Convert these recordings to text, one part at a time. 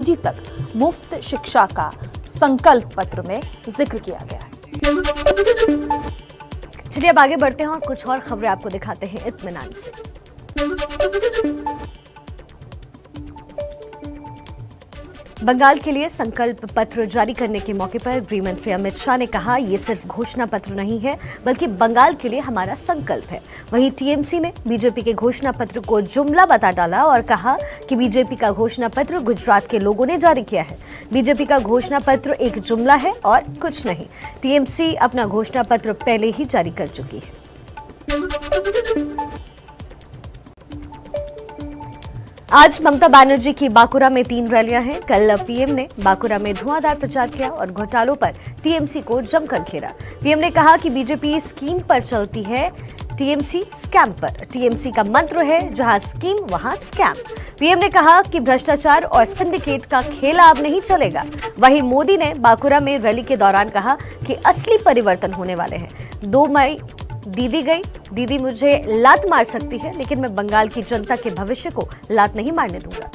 PG तक मुफ्त शिक्षा का संकल्प पत्र में जिक्र किया गया है। चलिए अब आगे बढ़ते हैं और कुछ और खबरें आपको दिखाते हैं इत्मीनान से। बंगाल के लिए संकल्प पत्र जारी करने के मौके पर गृह मंत्री अमित शाह ने कहा, ये सिर्फ घोषणा पत्र नहीं है बल्कि बंगाल के लिए हमारा संकल्प है। वहीं टीएमसी ने बीजेपी के घोषणा पत्र को जुमला बता डाला और कहा कि बीजेपी का घोषणा पत्र गुजरात के लोगों ने जारी किया है। बीजेपी का घोषणा पत्र एक जुमला है और कुछ नहीं। टीएमसी अपना घोषणा पत्र पहले ही जारी कर चुकी है। आज ममता बनर्जी की बांकुरा में 3 रैलियां हैं। कल पीएम ने बांकुरा में धुआंधार प्रचार किया और घोटालों पर टीएमसी को जमकर घेरा। पीएम ने कहा कि बीजेपी स्कीम पर चलती है, टीएमसी स्कैम पर। टीएमसी का मंत्र है, जहां स्कीम वहां स्कैम। पीएम ने कहा कि भ्रष्टाचार और सिंडिकेट का खेल अब नहीं चलेगा। वहीं मोदी ने बांकुरा में रैली के दौरान कहा कि असली परिवर्तन होने वाले हैं। 2 मई दीदी गई, दीदी मुझे लात मार सकती है, लेकिन मैं बंगाल की जनता के भविष्य को लात नहीं मारने दूंगा।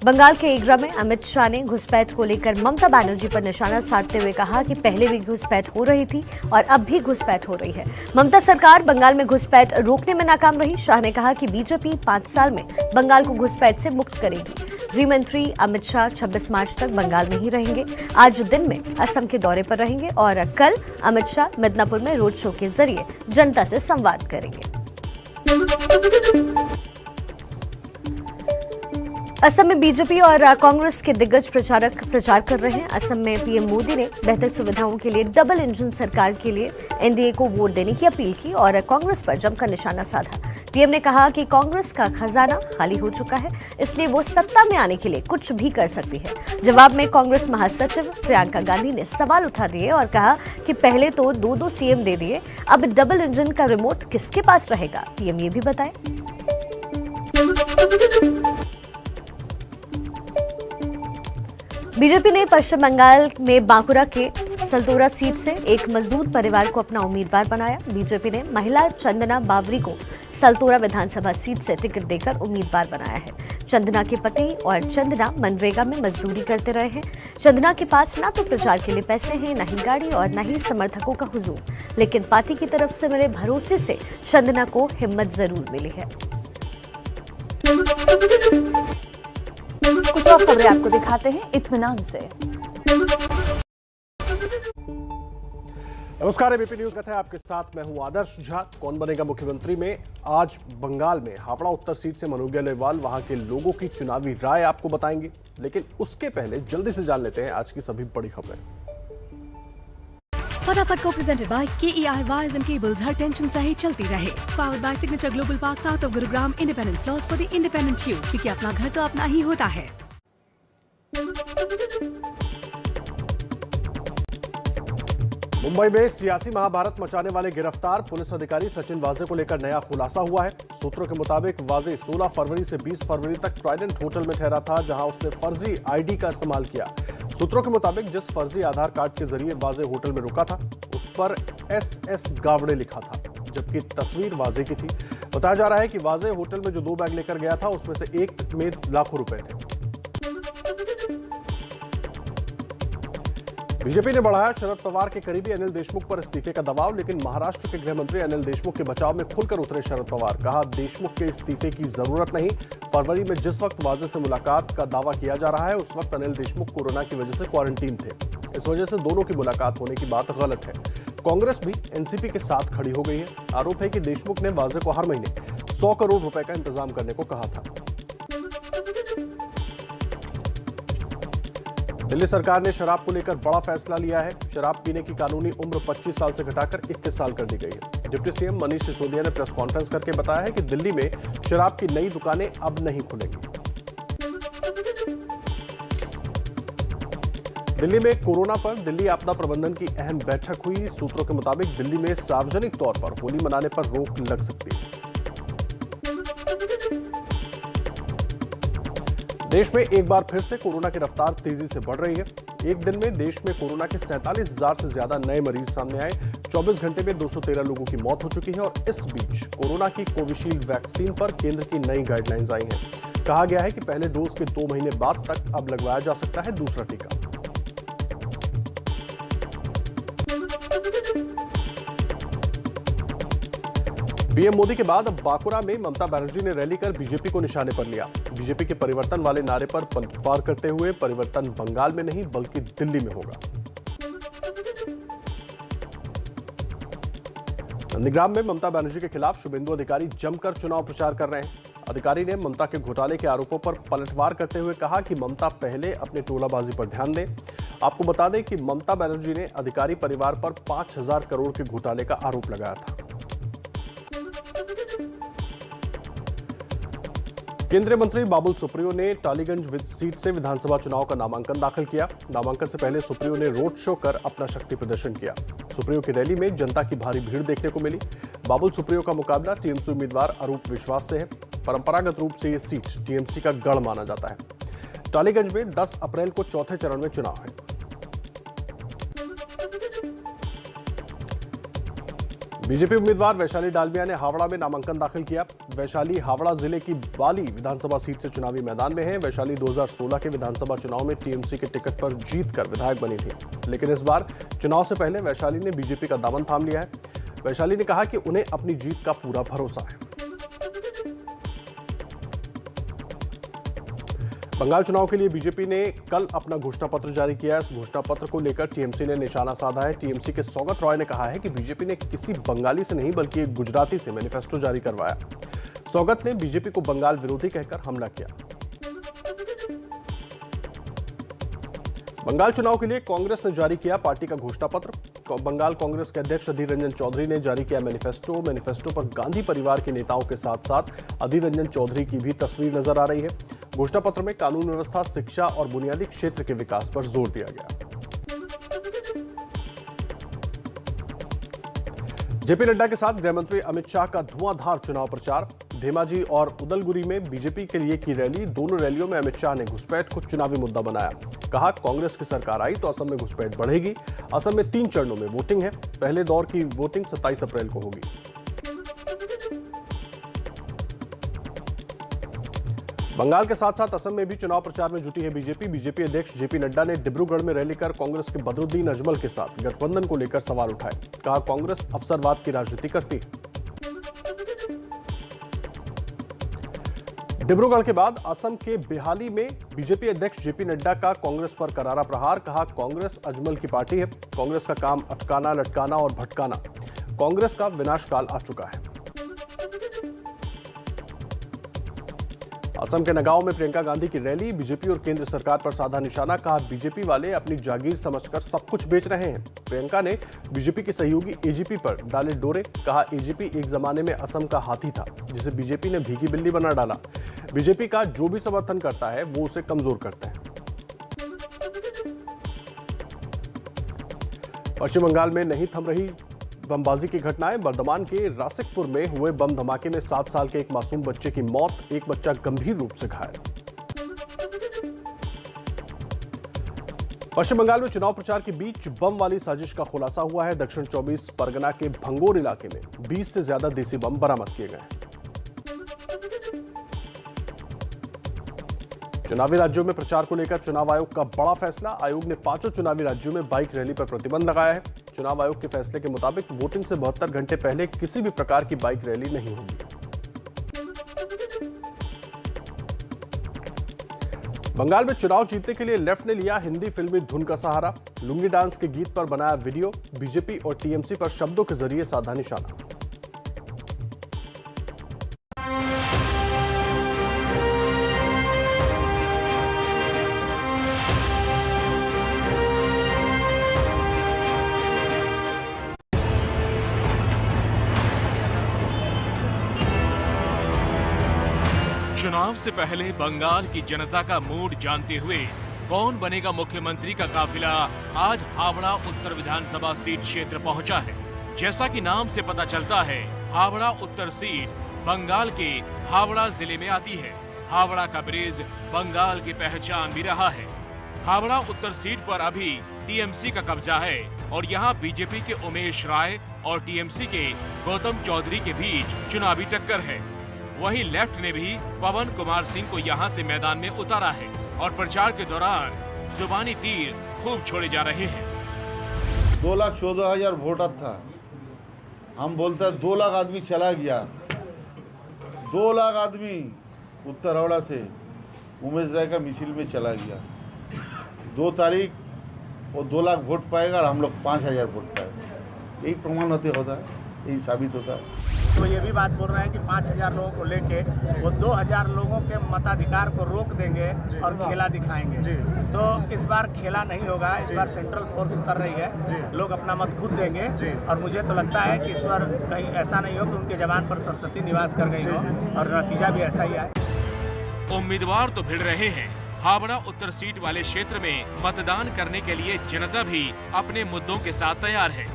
बंगाल के एग्रा में अमित शाह ने घुसपैठ को लेकर ममता बनर्जी पर निशाना साधते हुए कहा कि पहले भी घुसपैठ हो रही थी और अब भी घुसपैठ हो रही है। ममता सरकार बंगाल में घुसपैठ रोकने में नाकाम रही। शाह ने कहा कि बीजेपी 5 साल में बंगाल को घुसपैठ से मुक्त करेगी। गृह मंत्री अमित शाह 26 मार्च तक बंगाल में ही रहेंगे। आज दिन में असम के दौरे पर रहेंगे और कल अमित शाह मिदनापुर में रोड शो के जरिए जनता से संवाद करेंगे। असम में बीजेपी और कांग्रेस के दिग्गज प्रचारक प्रचार कर रहे हैं। असम में पीएम मोदी ने बेहतर सुविधाओं के लिए डबल इंजन सरकार के लिए एनडीए को वोट देने की अपील की और कांग्रेस पर जमकर निशाना साधा। पीएम ने कहा कि कांग्रेस का खजाना खाली हो चुका है, इसलिए वो सत्ता में आने के लिए कुछ भी कर सकती है। जवाब में कांग्रेस महासचिव प्रियंका गांधी ने सवाल उठा दिए और कहा कि पहले तो 2-2 सीएम दे दिए, अब डबल इंजन का रिमोट किसके पास रहेगा? पीएम ये भी बताए। बीजेपी ने पश्चिम बंगाल में बांकुरा के सलतोरा सीट से एक मजदूर परिवार को अपना उम्मीदवार बनाया। बीजेपी ने महिला चंदना बावरी को सलतोरा विधानसभा सीट से टिकट देकर उम्मीदवार बनाया है। चंदना के पति और चंदना मनरेगा में मजदूरी करते रहे हैं। चंदना के पास ना तो प्रचार के लिए पैसे हैं, न ही गाड़ी और न ही समर्थकों का हुजूम, लेकिन पार्टी की तरफ से मिले भरोसे से चंदना को हिम्मत जरूर मिली है। कुछ और खबरें आपको दिखाते हैं इत्मीनान से। नमस्कार, एबीपी न्यूज कथा है आपके साथ, मैं हूं आदर्श झा। कौन बनेगा मुख्यमंत्री में आज बंगाल में हावड़ा उत्तर सीट से मनोज अग्रवाल वहां के लोगों की चुनावी राय आपको बताएंगे, लेकिन उसके पहले जल्दी से जान लेते हैं आज की सभी बड़ी खबरें। फटाफट को presented by KEI wires and cables, her tension सही चलती रहे। Powered by signature global park south of Gurugram, independent floors for the independent you, क्योंकि अपना घर तो अपना ही होता है। मुंबई में सियासी महाभारत मचाने वाले गिरफ्तार पुलिस अधिकारी सचिन वाजे को लेकर नया खुलासा हुआ है। सूत्रों के मुताबिक वाजे 16 फरवरी से 20 फरवरी तक ट्राइडेंट होटल में ठहरा था, जहां उसने फर्जी आईडी का इस्तेमाल किया। सूत्रों के मुताबिक जिस फर्जी आधार कार्ड के जरिए वाजे होटल में रुका था, उस पर SS गावड़े लिखा था, जबकि तस्वीर वाजे की थी। बताया जा रहा है कि वाजे होटल में जो 2 बैग लेकर गया था, उसमें से एक में लाखों रुपए थे। बीजेपी ने बढ़ाया शरद पवार के करीबी अनिल देशमुख पर इस्तीफे का दबाव, लेकिन महाराष्ट्र के गृह मंत्री अनिल देशमुख के बचाव में खुलकर उतरे शरद पवार। कहा, देशमुख के इस्तीफे की जरूरत नहीं। फरवरी में जिस वक्त वाजे से मुलाकात का दावा किया जा रहा है, उस वक्त अनिल देशमुख कोरोना की वजह से क्वारंटीन थे। इस वजह से दोनों की मुलाकात होने की बात गलत है। कांग्रेस भी एनसीपी के साथ खड़ी हो गई है। आरोप है कि देशमुख ने वाजे को हर महीने 100 करोड़ रुपए का इंतजाम करने को कहा था। दिल्ली सरकार ने शराब को लेकर बड़ा फैसला लिया है। शराब पीने की कानूनी उम्र 25 साल से घटाकर 21 साल कर दी गई है। डिप्टी सीएम मनीष सिसोदिया ने प्रेस कॉन्फ्रेंस करके बताया है कि दिल्ली में शराब की नई दुकानें अब नहीं खुलेंगी। दिल्ली में कोरोना पर दिल्ली आपदा प्रबंधन की अहम बैठक हुई। सूत्रों के मुताबिक दिल्ली में सार्वजनिक तौर पर होली मनाने पर रोक लग सकती है। देश में एक बार फिर से कोरोना की रफ्तार तेजी से बढ़ रही है। एक दिन में देश में कोरोना के 47,000 से ज्यादा नए मरीज सामने आए। 24 घंटे में 213 लोगों की मौत हो चुकी है और इस बीच कोरोना की कोविशील्ड वैक्सीन पर केंद्र की नई गाइडलाइंस आई हैं। कहा गया है कि पहले डोज के 2 महीने बाद तक अब लगवाया जा सकता है दूसरा टीका। पीएम मोदी के बाद अब बांकुरा में ममता बनर्जी ने रैली कर बीजेपी को निशाने पर लिया। बीजेपी के परिवर्तन वाले नारे पर पलटवार करते हुए परिवर्तन बंगाल में नहीं बल्कि दिल्ली में होगा। नंदीग्राम में ममता बनर्जी के खिलाफ शुभेंदु अधिकारी जमकर चुनाव प्रचार कर रहे हैं। अधिकारी ने ममता के घोटाले के आरोपों पर पलटवार करते हुए कहा कि ममता पहले अपने टोलाबाजी पर ध्यान दें। आपको बता दें कि ममता बनर्जी ने अधिकारी परिवार पर 5,000 करोड़ के घोटाले का आरोप लगाया था। केंद्रीय मंत्री बाबुल सुप्रियो ने टालीगंज सीट से विधानसभा चुनाव का नामांकन दाखिल किया। नामांकन से पहले सुप्रियो ने रोड शो कर अपना शक्ति प्रदर्शन किया। सुप्रियो की रैली में जनता की भारी भीड़ देखने को मिली। बाबुल सुप्रियो का मुकाबला टीएमसी उम्मीदवार अरूप विश्वास से है। परंपरागत रूप से यह सीट टीएमसी का गढ़ माना जाता है। टालीगंज में 10 अप्रैल को चौथे चरण में चुनाव है। बीजेपी उम्मीदवार वैशाली डालमिया ने हावड़ा में नामांकन दाखिल किया। वैशाली हावड़ा जिले की बाली विधानसभा सीट से चुनावी मैदान में है। वैशाली 2016 के विधानसभा चुनाव में टीएमसी के टिकट पर जीतकर विधायक बनी थी, लेकिन इस बार चुनाव से पहले वैशाली ने बीजेपी का दामन थाम लिया है। वैशाली ने कहा कि उन्हें अपनी जीत का पूरा भरोसा है। बंगाल चुनाव के लिए बीजेपी ने कल अपना घोषणा पत्र जारी किया। इस घोषणा पत्र को लेकर टीएमसी ने निशाना साधा है। टीएमसी के सौगत रॉय ने कहा है कि बीजेपी ने किसी बंगाली से नहीं बल्कि एक गुजराती से मैनिफेस्टो जारी करवाया। सौगत ने बीजेपी को बंगाल विरोधी कहकर हमला किया। बंगाल चुनाव के लिए कांग्रेस ने जारी किया पार्टी का घोषणा पत्र। बंगाल कांग्रेस के अध्यक्ष अधीर रंजन चौधरी ने जारी किया मैनिफेस्टो पर गांधी परिवार के नेताओं के साथ साथ अधीर रंजन चौधरी की भी तस्वीर नजर आ रही है। घोषणा पत्र में कानून व्यवस्था, शिक्षा और बुनियादी क्षेत्र के विकास पर जोर दिया गया। जेपी नड्डा के साथ गृह मंत्री अमित शाह का धुआंधार चुनाव प्रचार। धेमाजी और उदलगुरी में बीजेपी के लिए की रैली। दोनों रैलियों में अमित शाह ने घुसपैठ को चुनावी मुद्दा बनाया। कहा, कांग्रेस की सरकार आई तो असम में घुसपैठ बढ़ेगी। असम में 3 चरणों में वोटिंग है। पहले दौर की वोटिंग 27 अप्रैल को होगी। बंगाल के साथ साथ असम में भी चुनाव प्रचार में जुटी है बीजेपी। बीजेपी अध्यक्ष जेपी नड्डा ने डिब्रूगढ़ में रैली कर कांग्रेस के बदरुद्दीन अजमल के साथ गठबंधन को लेकर सवाल उठाए। कहा, कांग्रेस अवसरवाद की राजनीति करती है। डिब्रूगढ़ के बाद असम के बेहाली में बीजेपी अध्यक्ष जेपी नड्डा का कांग्रेस पर करारा प्रहार। कहा, कांग्रेस अजमल की पार्टी है। कांग्रेस का काम अटकाना, लटकाना और भटकाना। कांग्रेस का विनाशकाल आ चुका है। असम के नगांव में प्रियंका गांधी की रैली। बीजेपी और केंद्र सरकार पर साधा निशाना। कहा, बीजेपी वाले अपनी जागीर समझकर सब कुछ बेच रहे हैं। प्रियंका ने बीजेपी के सहयोगी एजीपी पर डाले डोरे। कहा, एजीपी एक जमाने में असम का हाथी था जिसे बीजेपी ने भीगी बिल्ली बना डाला। बीजेपी का जो भी समर्थन करता है वो उसे कमजोर करता है। पश्चिम बंगाल में नहीं थम रही बमबाजी की घटनाएं। बर्धमान के रासिकपुर में हुए बम धमाके में 7 साल के एक मासूम बच्चे की मौत, एक बच्चा गंभीर रूप से घायल। पश्चिम बंगाल में चुनाव प्रचार के बीच बम वाली साजिश का खुलासा हुआ है। दक्षिण 24 परगना के भंगोर इलाके में 20 से ज्यादा देसी बम बरामद किए गए। चुनावी राज्यों में प्रचार को लेकर चुनाव आयोग का बड़ा फैसला। आयोग ने 5 चुनावी राज्यों में बाइक रैली पर प्रतिबंध लगाया है। चुनाव आयोग के फैसले के मुताबिक वोटिंग से 72 घंटे पहले किसी भी प्रकार की बाइक रैली नहीं होगी। बंगाल में चुनाव जीतने के लिए लेफ्ट ने लिया हिंदी फिल्मी धुन का सहारा। लुंगी डांस के गीत पर बनाया वीडियो। बीजेपी और टीएमसी पर शब्दों के जरिए साधा निशाना। चुनाव से पहले बंगाल की जनता का मूड जानते हुए कौन बनेगा मुख्यमंत्री का काफिला आज हावड़ा उत्तर विधानसभा सीट क्षेत्र पहुंचा है। जैसा कि नाम से पता चलता है, हावड़ा उत्तर सीट बंगाल के हावड़ा जिले में आती है। हावड़ा का ब्रिज बंगाल की पहचान भी रहा है। हावड़ा उत्तर सीट पर अभी टीएमसी का कब्जा है और यहाँ बीजेपी के उमेश राय और टीएमसी के गौतम चौधरी के बीच चुनावी टक्कर है। वहीं लेफ्ट ने भी पवन कुमार सिंह को यहाँ से मैदान में उतारा है और प्रचार के दौरान जुबानी तीर खूब छोड़े जा रहे हैं। 2,14,000 वोटर था, हम बोलते हैं 2 लाख आदमी चला गया। 2 लाख आदमी उत्तर हावड़ा से उमेश राय का मिছিল में चला गया। 2 तारीख वो 2 लाख वोट पाएगा और हम लोग 5,000 वोट पाएगा। यही प्रमाण होता है, यही साबित होता है। तो ये भी बात बोल रहे हैं कि 5,000 लोगों को लेके वो 2,000 लोगों के मताधिकार को रोक देंगे और खेला दिखाएंगे। तो इस बार खेला नहीं होगा, इस बार सेंट्रल फोर्स उतर रही है, लोग अपना मत खुद देंगे। और मुझे तो लगता है कि इस बार कहीं ऐसा नहीं हो कि उनके जवान पर सरस्वती निवास कर गई हो और नतीजा भी ऐसा ही आए। उम्मीदवार तो भिड़ रहे हैं। हावड़ा उत्तर सीट वाले क्षेत्र में मतदान करने के लिए जनता भी अपने मुद्दों के साथ तैयार है।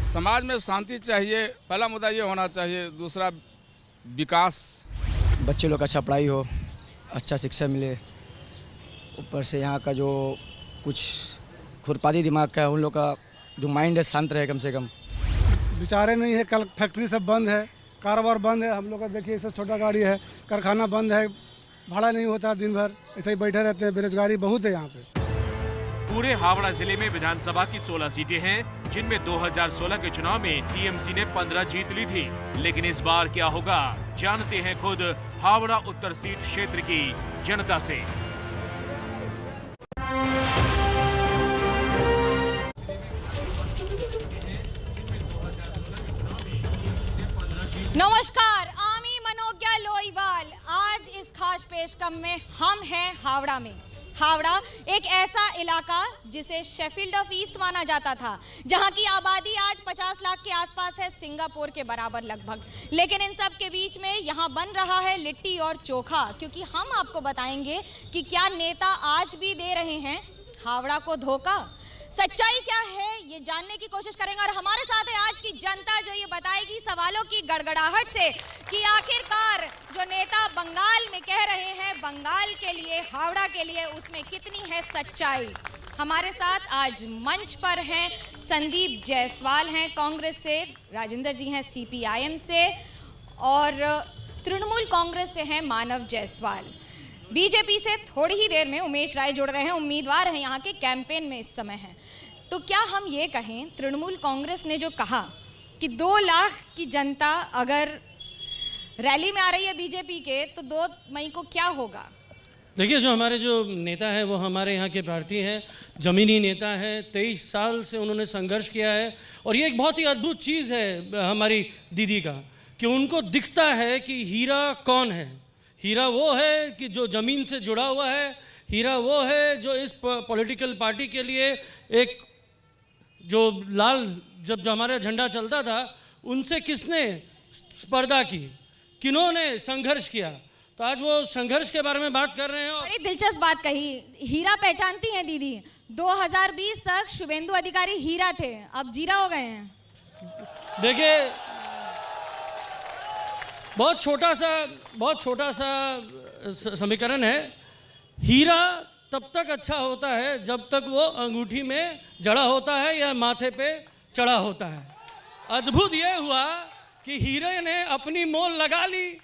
समाज में शांति चाहिए, पहला मुद्दा ये होना चाहिए। दूसरा विकास, बच्चे लोग अच्छा पढ़ाई हो, अच्छा शिक्षा मिले। ऊपर से यहाँ का जो कुछ खुरपाती दिमाग का है उन लोग का जो माइंड है शांत रहे कम से कम। बेचारे नहीं है, कल फैक्ट्री सब बंद है, कारोबार बंद है। हम लोग का देखिए सब छोटा गाड़ी है, कारखाना बंद है, भाड़ा नहीं होता, दिन भर ऐसे ही बैठे रहते हैं। बेरोजगारी बहुत है यहाँ पे। पूरे हावड़ा जिले में विधानसभा की 16 सीटें हैं, जिनमें 2016 के चुनाव में टीएमसी ने 15 जीत ली थी। लेकिन इस बार क्या होगा, जानते हैं खुद हावड़ा उत्तर सीट क्षेत्र की जनता से। नमस्कार, आमी मनोज्ञा लोईवाल। आज इस खास पेशकम में हम हैं हावड़ा में। हावड़ा एक ऐसा इलाका जिसे शेफील्ड ऑफ ईस्ट माना जाता था, जहां की आबादी आज 50 लाख के आसपास है, सिंगापुर के बराबर लगभग। लेकिन इन सब के बीच में यहां बन रहा है लिट्टी और चोखा, क्योंकि हम आपको बताएंगे कि क्या नेता आज भी दे रहे हैं हावड़ा को धोखा। सच्चाई क्या है ये जानने की कोशिश करेंगे और हमारे साथ है आज की जनता जो ये बताएगी सवालों की गड़गड़ाहट से कि आखिरकार जो नेता बंगाल में कह रहे हैं बंगाल के लिए, हावड़ा के लिए, उसमें कितनी है सच्चाई। हमारे साथ आज मंच पर हैं संदीप जायसवाल हैं कांग्रेस से, राजेंद्र जी हैं सीपीआईएम से और तृणमूल कांग्रेस से हैं मानव जायसवाल। बीजेपी से थोड़ी ही देर में उमेश राय जुड़ रहे हैं, उम्मीदवार हैं, यहाँ के कैंपेन में इस समय हैं। तो क्या हम ये कहें, तृणमूल कांग्रेस ने जो कहा कि 2 लाख की जनता अगर रैली में आ रही है बीजेपी के, तो 2 मई को क्या होगा? देखिए, जो हमारे जो नेता है वो हमारे यहाँ के प्रार्थी हैं, जमीनी नेता है, 23 साल से उन्होंने संघर्ष किया है। और ये एक बहुत ही अद्भुत चीज़ है हमारी दीदी का कि उनको दिखता है कि हीरा कौन है। हीरा वो है कि जो ज़मीन से जुड़ा हुआ है, हीरा वो है जो इस पॉलिटिकल पार्टी के लिए एक जो लाल जब हमारा झंडा चलता था उनसे किसने स्पर्धा की, किन्होंने संघर्ष किया। तो आज वो संघर्ष के बारे में बात कर रहे हैं। बड़ी दिलचस्प बात कही, हीरा पहचानती हैं दीदी। 2020 तक शुभेंदु अधिकारी हीरा थे, अब जीरा हो गए हैं। देखिए, बहुत छोटा सा समीकरण है। हीरा तब तक अच्छा होता है जब तक वो अंगूठी में जड़ा होता है या माथे पे चढ़ा होता है। अद्भुत ये हुआ कि हीरे ने अपनी मोल लगा ली,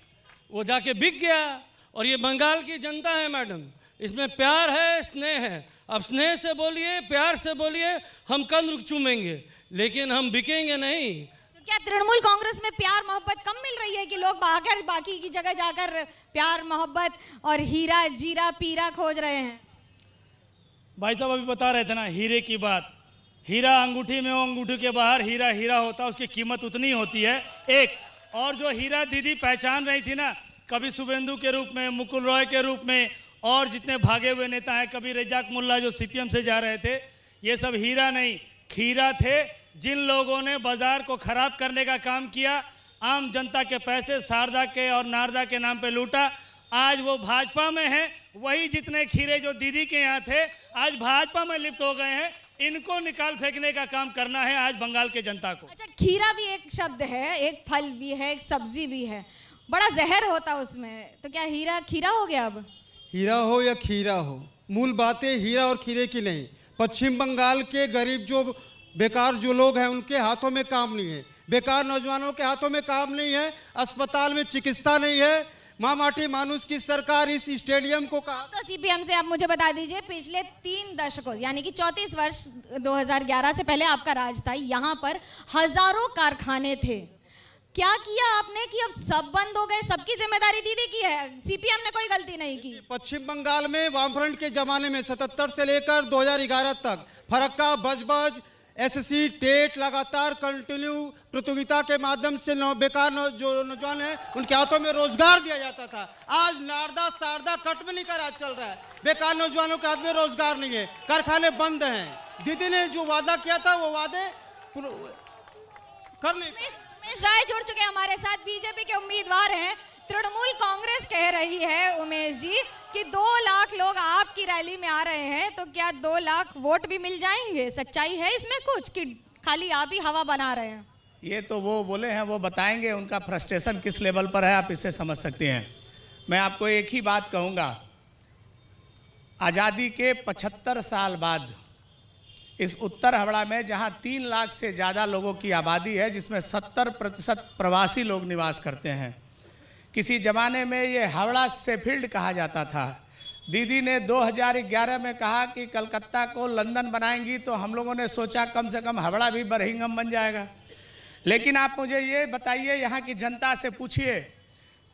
वो जाके बिक गया। और ये बंगाल की जनता है मैडम, इसमें प्यार है, स्नेह है। अब स्नेह से बोलिए, प्यार से बोलिए, हम कल चूमेंगे, लेकिन हम बिकेंगे नहीं। क्या तृणमूल कांग्रेस में प्यार मोहब्बत कम मिल रही है कि लोग आकर बाकी की जगह जाकर प्यार मोहब्बत और हीरा जीरा पीरा खोज रहे हैं? भाई साहब अभी बता रहे थे ना हीरे की बात। हीरा अंगूठी में हो, अंगूठी के बाहर हीरा हीरा होता है, उसकी कीमत उतनी होती है। एक और जो हीरा दीदी पहचान रही थी ना, कभी शुभेंदु के रूप में, मुकुल रॉय के रूप में, और जितने भागे हुए नेता हैं, कभी रजाक मुल्ला जो सीपीएम से जा रहे थे, ये सब हीरा नहीं खीरा थे, जिन लोगों ने बाजार को खराब करने का काम किया, आम जनता के पैसे शारदा के और नारदा के नाम पे लूटा। आज वो भाजपा में है। वही जितने खीरे जो दीदी के यहाँ थे आज भाजपा में लिप्त हो गए हैं। इनको निकाल फेंकने का काम करना है आज बंगाल के जनता को। अच्छा, खीरा भी एक शब्द है, एक फल भी है, एक सब्जी भी है, बड़ा जहर होता है उसमें। तो क्या हीरा खीरा हो गया? अब हीरा हो या खीरा हो, मूल बातें हीरा और खीरे की नहीं, पश्चिम बंगाल के गरीब जो बेकार जो लोग हैं उनके हाथों में काम नहीं है, बेकार नौजवानों के हाथों में काम नहीं है, अस्पताल में चिकित्सा नहीं है। मामाटी मानुष की सरकार इस स्टेडियम को कहा। तो सीपीएम से आप मुझे बता दीजिए, पिछले 3 दशकों यानी कि 34 वर्ष 2011 से पहले आपका राज था, यहाँ पर हजारों कारखाने थे। क्या किया आपने कि अब सब बंद हो गए? सबकी जिम्मेदारी दीदी की है, सीपीएम ने कोई गलती नहीं की। पश्चिम बंगाल में वामफ्रंट के जमाने में 77 से लेकर 2011 तक फरक्का, बजबज, एसएससी, टेट लगातार कंटिन्यू प्रतियोगिता के माध्यम से बेकार जो नौजवान है उनके हाथों में रोजगार दिया जाता था। आज नारदा सारदा कटमनी का राज चल रहा है, बेकार नौजवानों के हाथ में रोजगार नहीं है, कारखाने बंद हैं। दीदी ने जो वादा किया था वो वादे कर नहीं। उमेश राय जुड़ चुके हैं हमारे साथ, बीजेपी के उम्मीदवार हैं। तृणमूल कांग्रेस कह रही है उमेश जी कि 2 लाख लोग आपकी रैली में आ रहे हैं, तो क्या 2 लाख वोट भी मिल जाएंगे? सच्चाई है इसमें कुछ कि खाली आप ही हवा बना रहे हैं? ये तो वो बोले हैं, वो बताएंगे उनका फ्रस्ट्रेशन किस लेवल पर है, आप इससे समझ सकते हैं। मैं आपको एक ही बात कहूंगा, आज़ादी के 75 साल बाद इस उत्तर हावड़ा में जहां 3 लाख से ज़्यादा लोगों की आबादी है, जिसमें 70% प्रवासी लोग निवास करते हैं। किसी जमाने में ये हावड़ा शेफील्ड कहा जाता था। दीदी ने 2011 में कहा कि कलकत्ता को लंदन बनाएंगी, तो हम लोगों ने सोचा कम से कम हावड़ा भी बर्मिंघम बन जाएगा। लेकिन आप मुझे ये बताइए, यहाँ की जनता से पूछिए,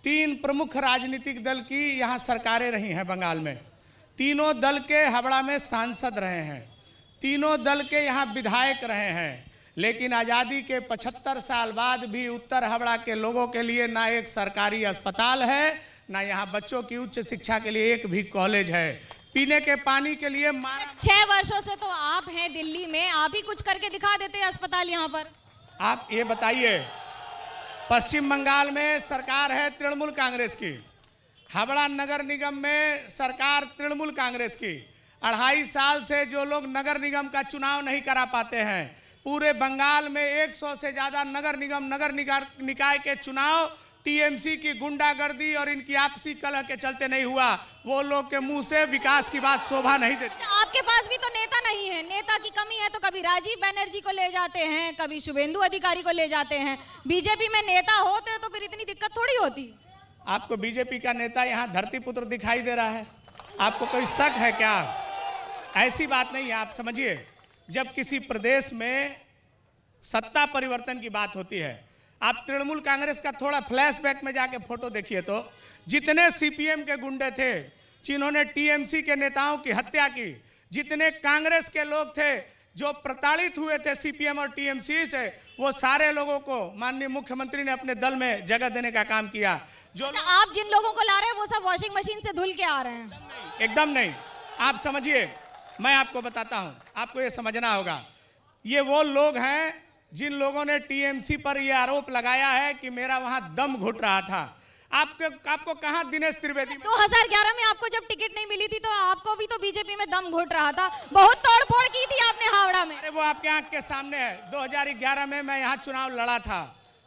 3 प्रमुख राजनीतिक दल की यहाँ सरकारें रही हैं बंगाल में, तीनों दल के हावड़ा में सांसद रहे हैं, तीनों दल के यहाँ विधायक रहे हैं, लेकिन आज़ादी के 75 साल बाद भी उत्तर हावड़ा के लोगों के लिए ना एक सरकारी अस्पताल है, ना यहाँ बच्चों की उच्च शिक्षा के लिए एक भी कॉलेज है। पीने के पानी के लिए 6 वर्षों से तो आप हैं दिल्ली में, आप ही कुछ करके दिखा देते हैं अस्पताल यहाँ पर। आप ये बताइए, पश्चिम बंगाल में सरकार है तृणमूल कांग्रेस की, हावड़ा नगर निगम में सरकार तृणमूल कांग्रेस की। 2.5 साल से जो लोग नगर निगम का चुनाव नहीं करा पाते हैं, पूरे बंगाल में 100 से ज्यादा नगर निगम नगर निकाय के चुनाव टीएमसी की गुंडागर्दी और इनकी आपसी कलह के चलते नहीं हुआ। वो लोग के मुंह से विकास की बात शोभा नहीं देती। आपके पास भी तो नेता नहीं है, नेता की कमी है तो कभी राजीव बनर्जी को ले जाते हैं, कभी शुभेंदु अधिकारी को ले जाते हैं। बीजेपी में नेता होते तो फिर इतनी दिक्कत थोड़ी होती। आपको बीजेपी का नेता यहाँ धरतीपुत्र दिखाई दे रहा है, आपको कोई शक है क्या? ऐसी बात नहीं है। आप समझिए, जब किसी प्रदेश में सत्ता परिवर्तन की बात होती है, आप तृणमूल कांग्रेस का थोड़ा फ्लैशबैक में जाके फोटो देखिए, तो जितने सीपीएम के गुंडे थे जिन्होंने टीएमसी के नेताओं की हत्या की, जितने कांग्रेस के लोग थे जो प्रताड़ित हुए थे सीपीएम और टीएमसी से, वो सारे लोगों को माननीय मुख्यमंत्री ने अपने दल में जगह देने का काम किया। जो आप जिन लोगों को ला रहे हैं वो सब वॉशिंग मशीन से धुल के आ रहे हैं। एकदम नहीं। आप समझिए, मैं आपको बताता हूं, आपको ये समझना होगा, ये वो लोग हैं जिन लोगों ने टीएमसी पर यह आरोप लगाया है कि मेरा वहां दम घुट रहा था। आपको कहां दिनेश त्रिवेदी 2011 में आपको जब टिकट नहीं मिली थी तो आपको भी तो बीजेपी में दम घुट रहा था, बहुत तोड़फोड़ की थी आपने हावड़ा में। अरे वो आपके आंख के सामने है। 2011 में मैं यहाँ चुनाव लड़ा था,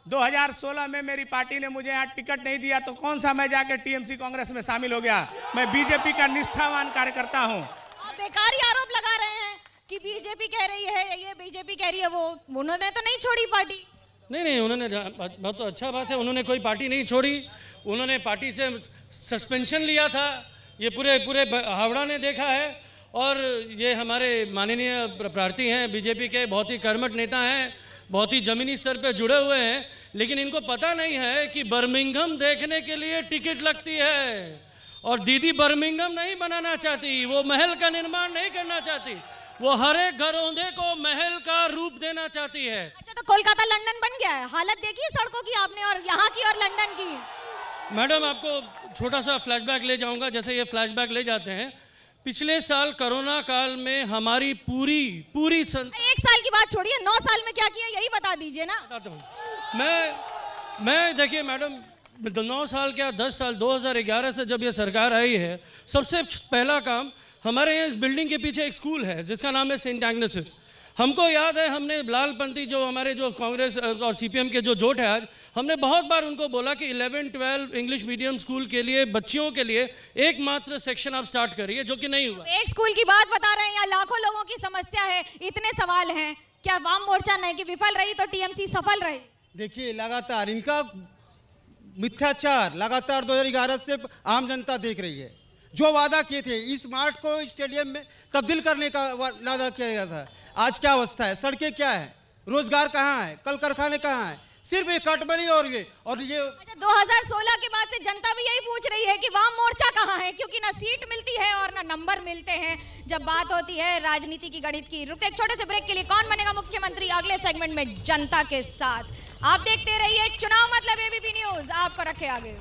2016 में मेरी पार्टी ने मुझे यहाँ टिकट नहीं दिया, तो कौन सा मैं जाके टीएमसी कांग्रेस में शामिल हो गया? मैं बीजेपी का निष्ठावान कार्यकर्ता हूँ। बेकारी आरोप लगा रहे हैं कि बीजेपी कह रही है ये, बीजेपी कह रही है वो, उन्होंने तो नहीं छोड़ी पार्टी। नहीं, उन्होंने बहुत तो अच्छा बात है, उन्होंने कोई पार्टी नहीं छोड़ी, उन्होंने पार्टी से सस्पेंशन लिया था, ये पूरे हावड़ा ने देखा है। और ये हमारे माननीय प्रार्थी हैं बीजेपी के, बहुत ही कर्मठ नेता हैं, बहुत ही जमीनी स्तर पे जुड़े हुए हैं, लेकिन इनको पता नहीं है कि बर्मिंघम देखने के लिए टिकट लगती है। और दीदी बर्मिंघम नहीं बनाना चाहती, वो महल का निर्माण नहीं करना चाहती, वो हर एक घरौंदे को महल का रूप देना चाहती है। अच्छा, तो कोलकाता लंदन बन गया है। हालत देखी सड़कों की आपने, और यहाँ की और लंदन की। मैडम, आपको छोटा सा फ्लैशबैक ले जाऊंगा, जैसे ये फ्लैशबैक ले जाते हैं। पिछले साल कोरोना काल में हमारी पूरी 1 साल की बात छोड़िए, 9 साल में क्या किया यही बता दीजिए ना। बताता हूँ मैं देखिए मैडम, 9 साल क्या 10 साल, 2011 से जब ये सरकार आई है, सबसे पहला काम हमारे यहाँ इस बिल्डिंग के पीछे एक स्कूल है जिसका नाम है सेंट एग्नेसिस। हमको याद है, हमने लालपंथी जो हमारे जो कांग्रेस और सीपीएम के जो जोट है, आज हमने बहुत बार उनको बोला कि 11-12 इंग्लिश मीडियम स्कूल के लिए बच्चियों के लिए एकमात्र सेक्शन आप स्टार्ट करिए, जो कि नहीं हुआ। एक स्कूल की बात बता रहे हैं, यहाँ लाखों लोगों की समस्या है, इतने सवाल हैं। क्या वाम मोर्चा नहीं कि विफल रही तो टीएमसी सफल रही? देखिए, लगातार इनका मिथ्याचार लगातार 2011 से आम जनता देख रही है। जो वादा किए थे, इस मार्ट को स्टेडियम में तब्दील करने का वादा किया गया था, आज क्या अवस्था है? सड़कें क्या है? रोजगार कहाँ है? कल कारखाने कहाँ है? सिर्फ एक कटमनी और ये अच्छा, 2016 के बाद से जनता भी यही पूछ रही है कि वाम मोर्चा कहाँ है, क्योंकि ना सीट मिलती है और ना नंबर मिलते हैं जब बात होती है राजनीति की, गणित की। रुकते एक छोटे से ब्रेक के लिए। कौन बनेगा मुख्यमंत्री, अगले सेगमेंट में जनता के साथ। आप देखते रहिए चुनाव मतलब एबीपी न्यूज, आपको रखे आगे।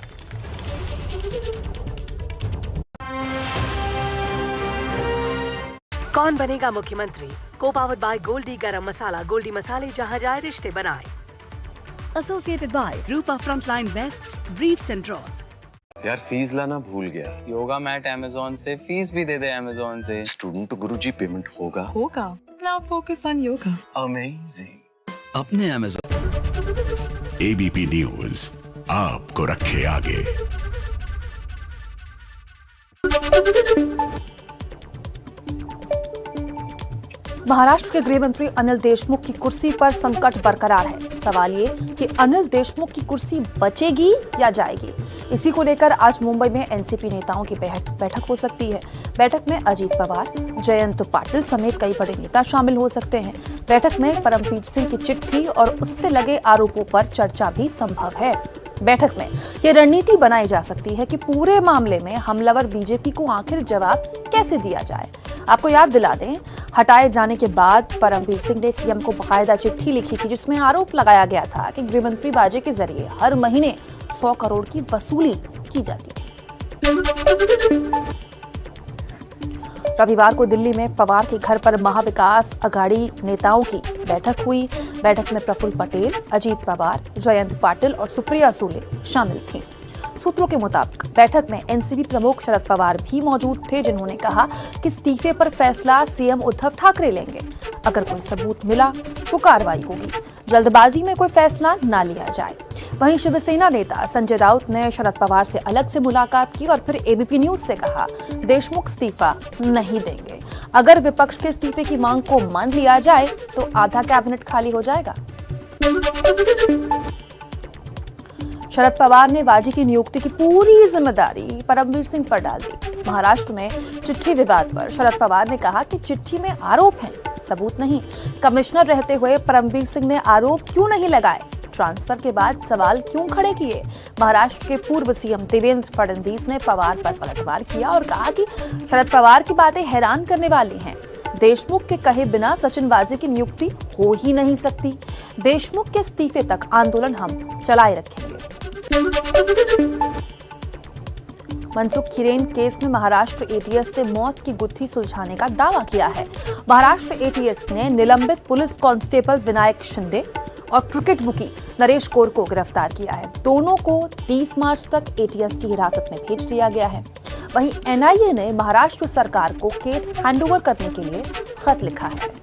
कौन बनेगा मुख्यमंत्री को पावर्ड बाय गोल्डी गरम मसाला। गोल्डी मसाले जहां जाए रिश्ते बनाए। Associated by Rupa Frontline Vests, Briefs and Draws. यार फीस लाना भूल गया। योगा मैट अमेज़न से, फीस भी दे दे अमेज़न से। स्टूडेंट टू गुरुजी पेमेंट होगा। Now focus on yoga. Amazing. अपने अमेज़न। एबीपी न्यूज आपको रखे आगे। महाराष्ट्र के गृह मंत्री अनिल देशमुख की कुर्सी पर संकट बरकरार है। सवाल ये कि अनिल देशमुख की कुर्सी बचेगी या जाएगी। इसी को लेकर आज मुंबई में एनसीपी नेताओं की बैठक हो सकती है। बैठक में अजीत पवार, जयंत पाटिल समेत कई बड़े नेता शामिल हो सकते हैं। बैठक में परमवीर सिंह की चिट्ठी और उससे लगे आरोपों पर चर्चा भी संभव है। बैठक में ये रणनीति बनाई जा सकती है कि पूरे मामले में हमलावर बीजेपी को आखिर जवाब कैसे दिया जाए। आपको याद दिला दें, हटाए जाने के बाद परमवीर सिंह ने सीएम को बाकायदा चिट्ठी लिखी थी, जिसमें आरोप लगाया गया था कि गृहमंत्री बाजे के जरिए हर महीने 100 करोड़ की वसूली की जाती थी। रविवार को दिल्ली में पवार के घर पर महाविकास अघाड़ी नेताओं की बैठक हुई। बैठक में प्रफुल्ल पटेल, अजीत पवार, जयंत पाटिल और सुप्रिया सुले शामिल थीं। सूत्रों के मुताबिक बैठक में एनसीपी प्रमुख शरद पवार भी मौजूद थे, जिन्होंने कहा कि इस्तीफे पर फैसला सीएम उद्धव ठाकरे लेंगे। अगर कोई सबूत मिला तो कार्रवाई होगी, जल्दबाजी में कोई फैसला ना लिया जाए। वहीं शिवसेना नेता संजय राउत ने शरद पवार से अलग से मुलाकात की और फिर एबीपी न्यूज से कहा, देशमुख इस्तीफा नहीं देंगे। अगर विपक्ष के इस्तीफे की मांग को मान लिया जाए तो आधा कैबिनेट खाली हो जाएगा। शरद पवार ने वाजी की नियुक्ति की पूरी जिम्मेदारी परमवीर सिंह पर डाल दी। महाराष्ट्र में चिट्ठी विवाद पर शरद पवार ने कहा कि चिट्ठी में आरोप हैं, सबूत नहीं। कमिश्नर रहते हुए परमवीर सिंह ने आरोप क्यों नहीं लगाए? ट्रांसफर के बाद सवाल क्यों खड़े किए? महाराष्ट्र के पूर्व सीएम देवेंद्र फडणवीस ने पवार पर पलटवार किया और कहा कि शरद पवार की बातें हैरान करने वाली हैं। देशमुख के कहे बिना सचिन वाजे की नियुक्ति हो ही नहीं सकती। देशमुख के इस्तीफे तक आंदोलन हम चलाए रखेंगे। मनसुख हिरेन केस में महाराष्ट्र एटीएस ने मौत की गुत्थी सुलझाने का दावा किया है। महाराष्ट्र एटीएस ने निलंबित पुलिस कांस्टेबल विनायक शिंदे और क्रिकेट बुकी नरेश कौर को गिरफ्तार किया है। दोनों को 30 मार्च तक एटीएस की हिरासत में भेज दिया गया है। वहीं एनआईए ने महाराष्ट्र सरकार को केस हैंडओवर करने के लिए खत लिखा है।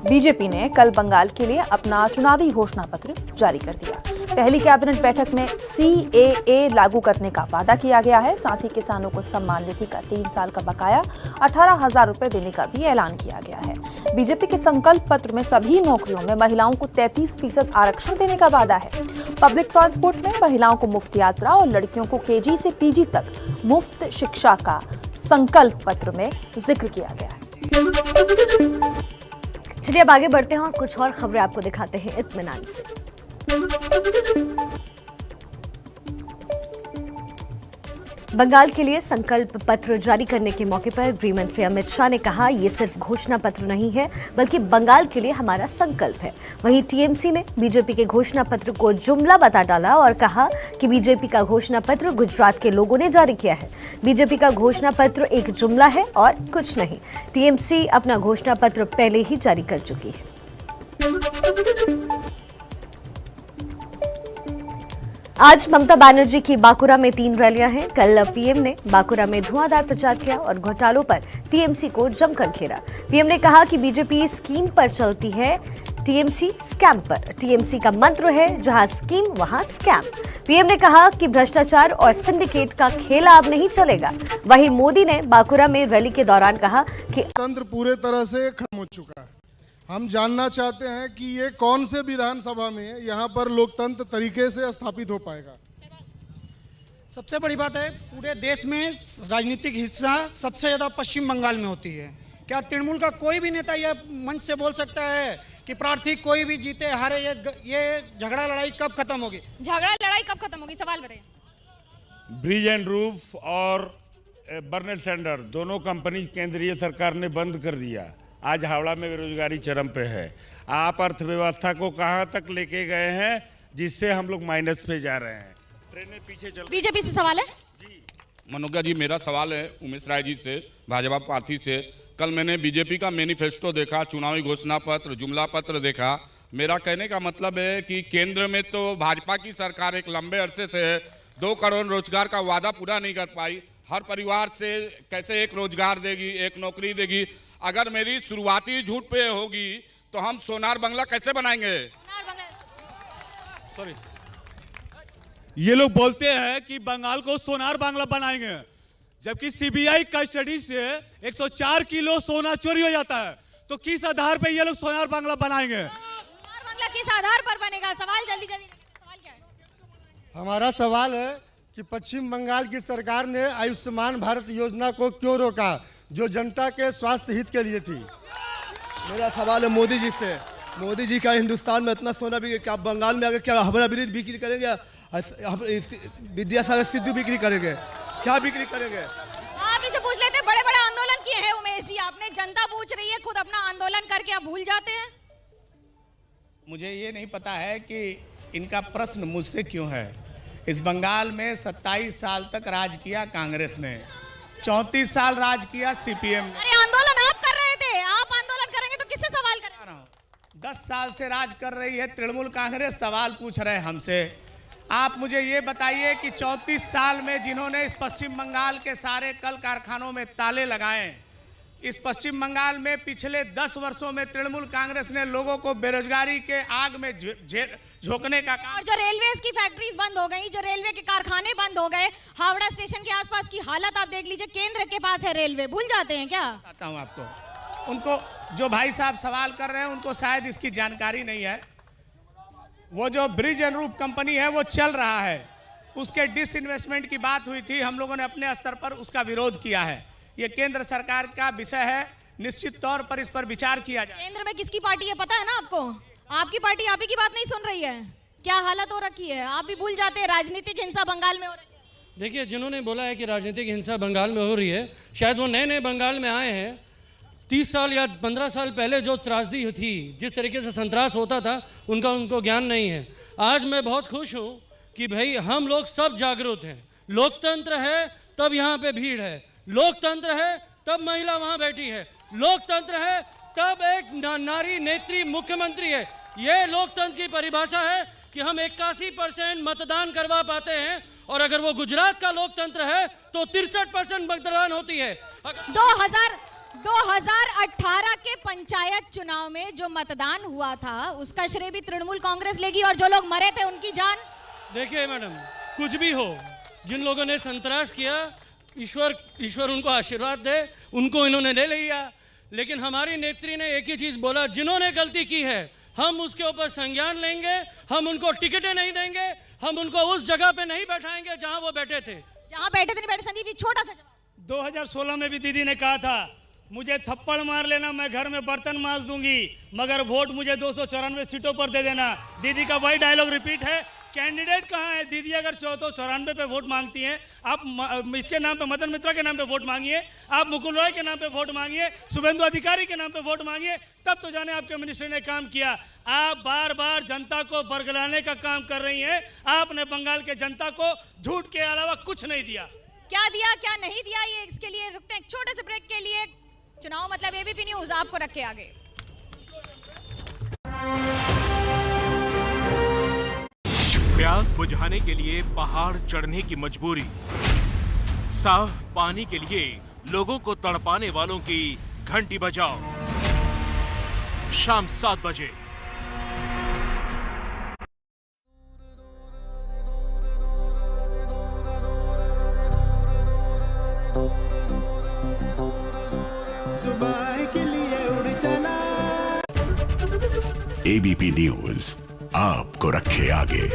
बीजेपी ने कल बंगाल के लिए अपना चुनावी घोषणा पत्र जारी कर दिया। पहली कैबिनेट बैठक में सीएए लागू करने का वादा किया गया है। साथ ही किसानों को सम्मान निधि का 3 साल का बकाया 18,000 रुपए देने का भी ऐलान किया गया है। बीजेपी के संकल्प पत्र में सभी नौकरियों में महिलाओं को 33% आरक्षण देने का वादा है। पब्लिक ट्रांसपोर्ट में महिलाओं को मुफ्त यात्रा और लड़कियों को केजी से पीजी तक मुफ्त शिक्षा का संकल्प पत्र में जिक्र किया गया है। चलिए अब आगे बढ़ते हैं और कुछ और खबरें आपको दिखाते हैं इत्मीनान से। बंगाल के लिए संकल्प पत्र जारी करने के मौके पर गृह मंत्री अमित शाह ने कहा, ये सिर्फ घोषणा पत्र नहीं है बल्कि बंगाल के लिए हमारा संकल्प है। वहीं टीएमसी ने बीजेपी के घोषणा पत्र को जुमला बता डाला और कहा कि बीजेपी का घोषणा पत्र गुजरात के लोगों ने जारी किया है। बीजेपी का घोषणा पत्र एक जुमला है और कुछ नहीं। टीएमसी अपना घोषणा पत्र पहले ही जारी कर चुकी है। आज ममता बनर्जी की बांकुरा में 3 रैलियां हैं। कल पीएम ने बांकुरा में धुआंधार प्रचार किया और घोटालों पर टीएमसी को जमकर घेरा। पीएम ने कहा कि बीजेपी स्कीम पर चलती है, टीएमसी स्कैम पर। टीएमसी का मंत्र है जहां स्कीम वहां स्कैम। पीएम ने कहा कि भ्रष्टाचार और सिंडिकेट का खेल अब नहीं चलेगा। वहीं मोदी ने बांकुरा में रैली के दौरान कहा कि तंत्र पूरे तरह से खत्म हो चुका है। हम जानना चाहते हैं कि ये कौन से विधानसभा में यहाँ पर लोकतंत्र तरीके से स्थापित हो पाएगा। सबसे बड़ी बात है, पूरे देश में राजनीतिक हिस्सा सबसे ज्यादा पश्चिम बंगाल में होती है। क्या तृणमूल का कोई भी नेता यह मंच से बोल सकता है कि प्रार्थी कोई भी जीते हारे ये झगड़ा लड़ाई कब खत्म होगी? झगड़ा लड़ाई कब खत्म होगी, सवाल बताइए। ब्रिज एंड रूफ और बर्नर सैंडर दोनों कंपनी केंद्रीय सरकार ने बंद कर दिया। आज हावड़ा में बेरोजगारी चरम पे है। आप अर्थव्यवस्था को कहां तक लेके गए हैं जिससे हम लोग माइनस पे जा रहे हैं। ट्रेनें पीछे चल। बीजेपी से सवाल है मनोज्ञा जी। मेरा सवाल है उमेश राय जी से, भाजपा पार्टी से। कल मैंने बीजेपी का मैनिफेस्टो देखा, चुनावी घोषणा पत्र, जुमला पत्र देखा। मेरा कहने का मतलब है कि केंद्र में तो भाजपा की सरकार एक लंबे अरसे से 2 करोड़ रोजगार का वादा पूरा नहीं कर पाई। हर परिवार से कैसे एक रोजगार देगी, एक नौकरी देगी। अगर मेरी शुरुआती झूठ पे होगी तो हम सोनार बंगला कैसे बनाएंगे? सॉरी, ये लोग बोलते हैं कि बंगाल को सोनार बांग्ला बनाएंगे, जबकि सीबीआई कस्टडी से 104 किलो सोना चोरी हो जाता है। तो किस आधार पे ये लोग सोनार बांग्ला बनाएंगे? सोनार बांग्ला किस आधार पर बनेगा? सवाल जल्दी जल्दी, सवाल क्या है? हमारा सवाल है कि पश्चिम बंगाल की सरकार ने आयुष्मान भारत योजना को क्यों रोका, जो जनता के स्वास्थ्य हित के लिए थी। मेरा सवाल है मोदी जी से। मोदी जी का हिंदुस्तान में इतना सोना बिक, क्या बंगाल में आगे क्या हमारा ब्रिज बिक्री करेंगे, विद्यासागर सिद्धू बिक्री करेंगे, क्या बिक्री करेंगे? आप इसे पूछ लेते। बड़े बड़े आंदोलन किए हैं उमेश जी आपने, जनता पूछ रही है, खुद अपना आंदोलन करके आप भूल जाते हैं। मुझे ये नहीं पता है कि इनका प्रश्न मुझसे क्यों है। इस बंगाल में 27 साल तक राज किया कांग्रेस ने, 34 साल राज किया सीपीएम ने। अरे आंदोलन आप कर रहे थे, आप आंदोलन करेंगे तो किससे सवाल करें? 10 साल से राज कर रही है तृणमूल कांग्रेस, सवाल पूछ रहे हैं हमसे। आप मुझे ये बताइए कि 34 साल में जिन्होंने इस पश्चिम बंगाल के सारे कल कारखानों में ताले लगाए, इस पश्चिम बंगाल में पिछले 10 वर्षों में तृणमूल कांग्रेस ने लोगों को बेरोजगारी के आग में झोंकने का काम। और जो रेलवेज की फैक्ट्रीज बंद हो गई, जो रेलवे के कारखाने बंद हो गए, हावड़ा स्टेशन के आसपास की हालत आप देख लीजिए। केंद्र के पास है रेलवे, भूल जाते हैं क्या? बताता हूं आपको। उनको जो भाई साहब सवाल कर रहे हैं उनको शायद इसकी जानकारी नहीं है। वो जो ब्रिज एंड रूफ कंपनी है वो चल रहा है, उसके डिसइन्वेस्टमेंट की बात हुई थी, हम लोगों ने अपने स्तर पर उसका विरोध किया है। ये केंद्र सरकार का विषय है, निश्चित तौर पर इस पर विचार किया जाए। केंद्र में किसकी पार्टी है पता है ना आपको? आपकी पार्टी आप ही की बात नहीं सुन रही है। क्या हालत हो रखी है, आप भी भूल जाते हैं। राजनीतिक हिंसा बंगाल में हो रही है। देखिए, जिन्होंने बोला है कि राजनीतिक हिंसा बंगाल में हो रही है, शायद वो नए नए बंगाल में आए हैं। 30 साल या 15 साल पहले जो त्रासदी थी, जिस तरीके से संतरास होता था, उनको ज्ञान नहीं है। आज मैं बहुत खुश हूं कि भाई हम लोग सब जागरूक हैं। लोकतंत्र है तब यहाँ पे भीड़ है, लोकतंत्र है तब महिला वहां बैठी है, लोकतंत्र है तब एक नारी नेत्री मुख्यमंत्री है। ये लोकतंत्र की परिभाषा है कि हम 81% मतदान करवा पाते हैं, और अगर वो गुजरात का लोकतंत्र है तो 63% मतदान होती है। 2018 के पंचायत चुनाव में जो मतदान हुआ था उसका श्रेय भी तृणमूल कांग्रेस लेगी, और जो लोग मरे थे उनकी जान। देखिए मैडम, कुछ भी हो, जिन लोगों ने संतरास किया, ईश्वर उनको आशीर्वाद दे, उनको इन्होंने ले लिया। लेकिन हमारी नेत्री ने एक ही चीज बोला, जिन्होंने गलती की है हम उसके ऊपर संज्ञान लेंगे, हम उनको टिकटें नहीं देंगे, हम उनको उस जगह पे नहीं बैठाएंगे जहां वो बैठे थे। जहां बैठे थे नहीं बैठे। संदीप जी, छोटा सा जवाब। 2016 में भी दीदी ने कहा था, मुझे थप्पड़ मार लेना, मैं घर में बर्तन मांज दूंगी, मगर वोट मुझे 294 सीटों पर दे देना। दीदी का वही डायलॉग रिपीट है। कैंडिडेट कहाँ है? दीदी अगर 294 पे वोट मांगती हैं, आप इसके नाम पे, मदन मित्रा के नाम पे वोट मांगिए, आप मुकुल रॉय के नाम पे वोट मांगिए, शुभेंदु अधिकारी के नाम पे वोट मांगिए, तब तो जाने आपके मिनिस्टर ने काम किया। आप बार बार जनता को बरगलाने का काम कर रही हैं। आपने बंगाल के जनता को झूठ के अलावा कुछ नहीं दिया। क्या दिया क्या नहीं दिया, ये इसके लिए रुकते हैं छोटे से ब्रेक के लिए। चुनाव मतलब एबीपी न्यूज आपको रखे आगे। प्यास बुझाने के लिए पहाड़ चढ़ने की मजबूरी, साफ पानी के लिए लोगों को तड़पाने वालों की घंटी बजाओ। शाम 7 बजे सुबह के लिए उड़ चला। एबीपी न्यूज आपको रखे आगे।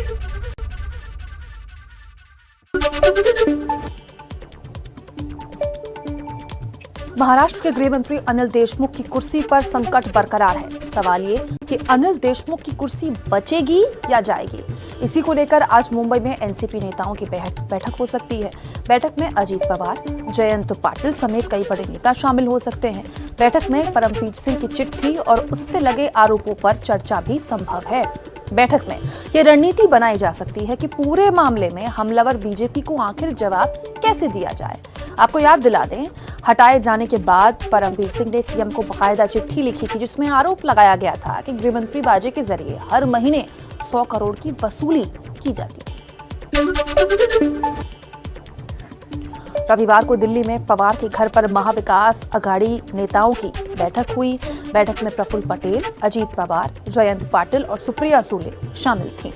महाराष्ट्र के गृह मंत्री अनिल देशमुख की कुर्सी पर संकट बरकरार है। सवाल ये कि अनिल देशमुख की कुर्सी बचेगी या जाएगी। इसी को लेकर आज मुंबई में एनसीपी नेताओं की बैठक हो सकती है। बैठक में अजीत पवार, जयंत पाटिल समेत कई बड़े नेता शामिल हो सकते हैं। बैठक में परमवीर सिंह की चिट्ठी और उससे लगे आरोपों पर चर्चा भी संभव है। बैठक में ये रणनीति बनाई जा सकती है कि पूरे मामले में हमलावर बीजेपी को आखिर जवाब कैसे दिया जाए। आपको याद दिला दें, हटाए जाने के बाद परमवीर सिंह ने सीएम को बाकायदा चिट्ठी लिखी थी जिसमें आरोप लगाया गया था कि गृहमंत्री बाजे के जरिए हर महीने 100 करोड़ की वसूली की जाती है। रविवार को दिल्ली में पवार के घर पर महाविकास अघाड़ी नेताओं की बैठक हुई। बैठक में प्रफुल्ल पटेल, अजीत पवार, जयंत पाटिल और सुप्रिया सुले शामिल थीं।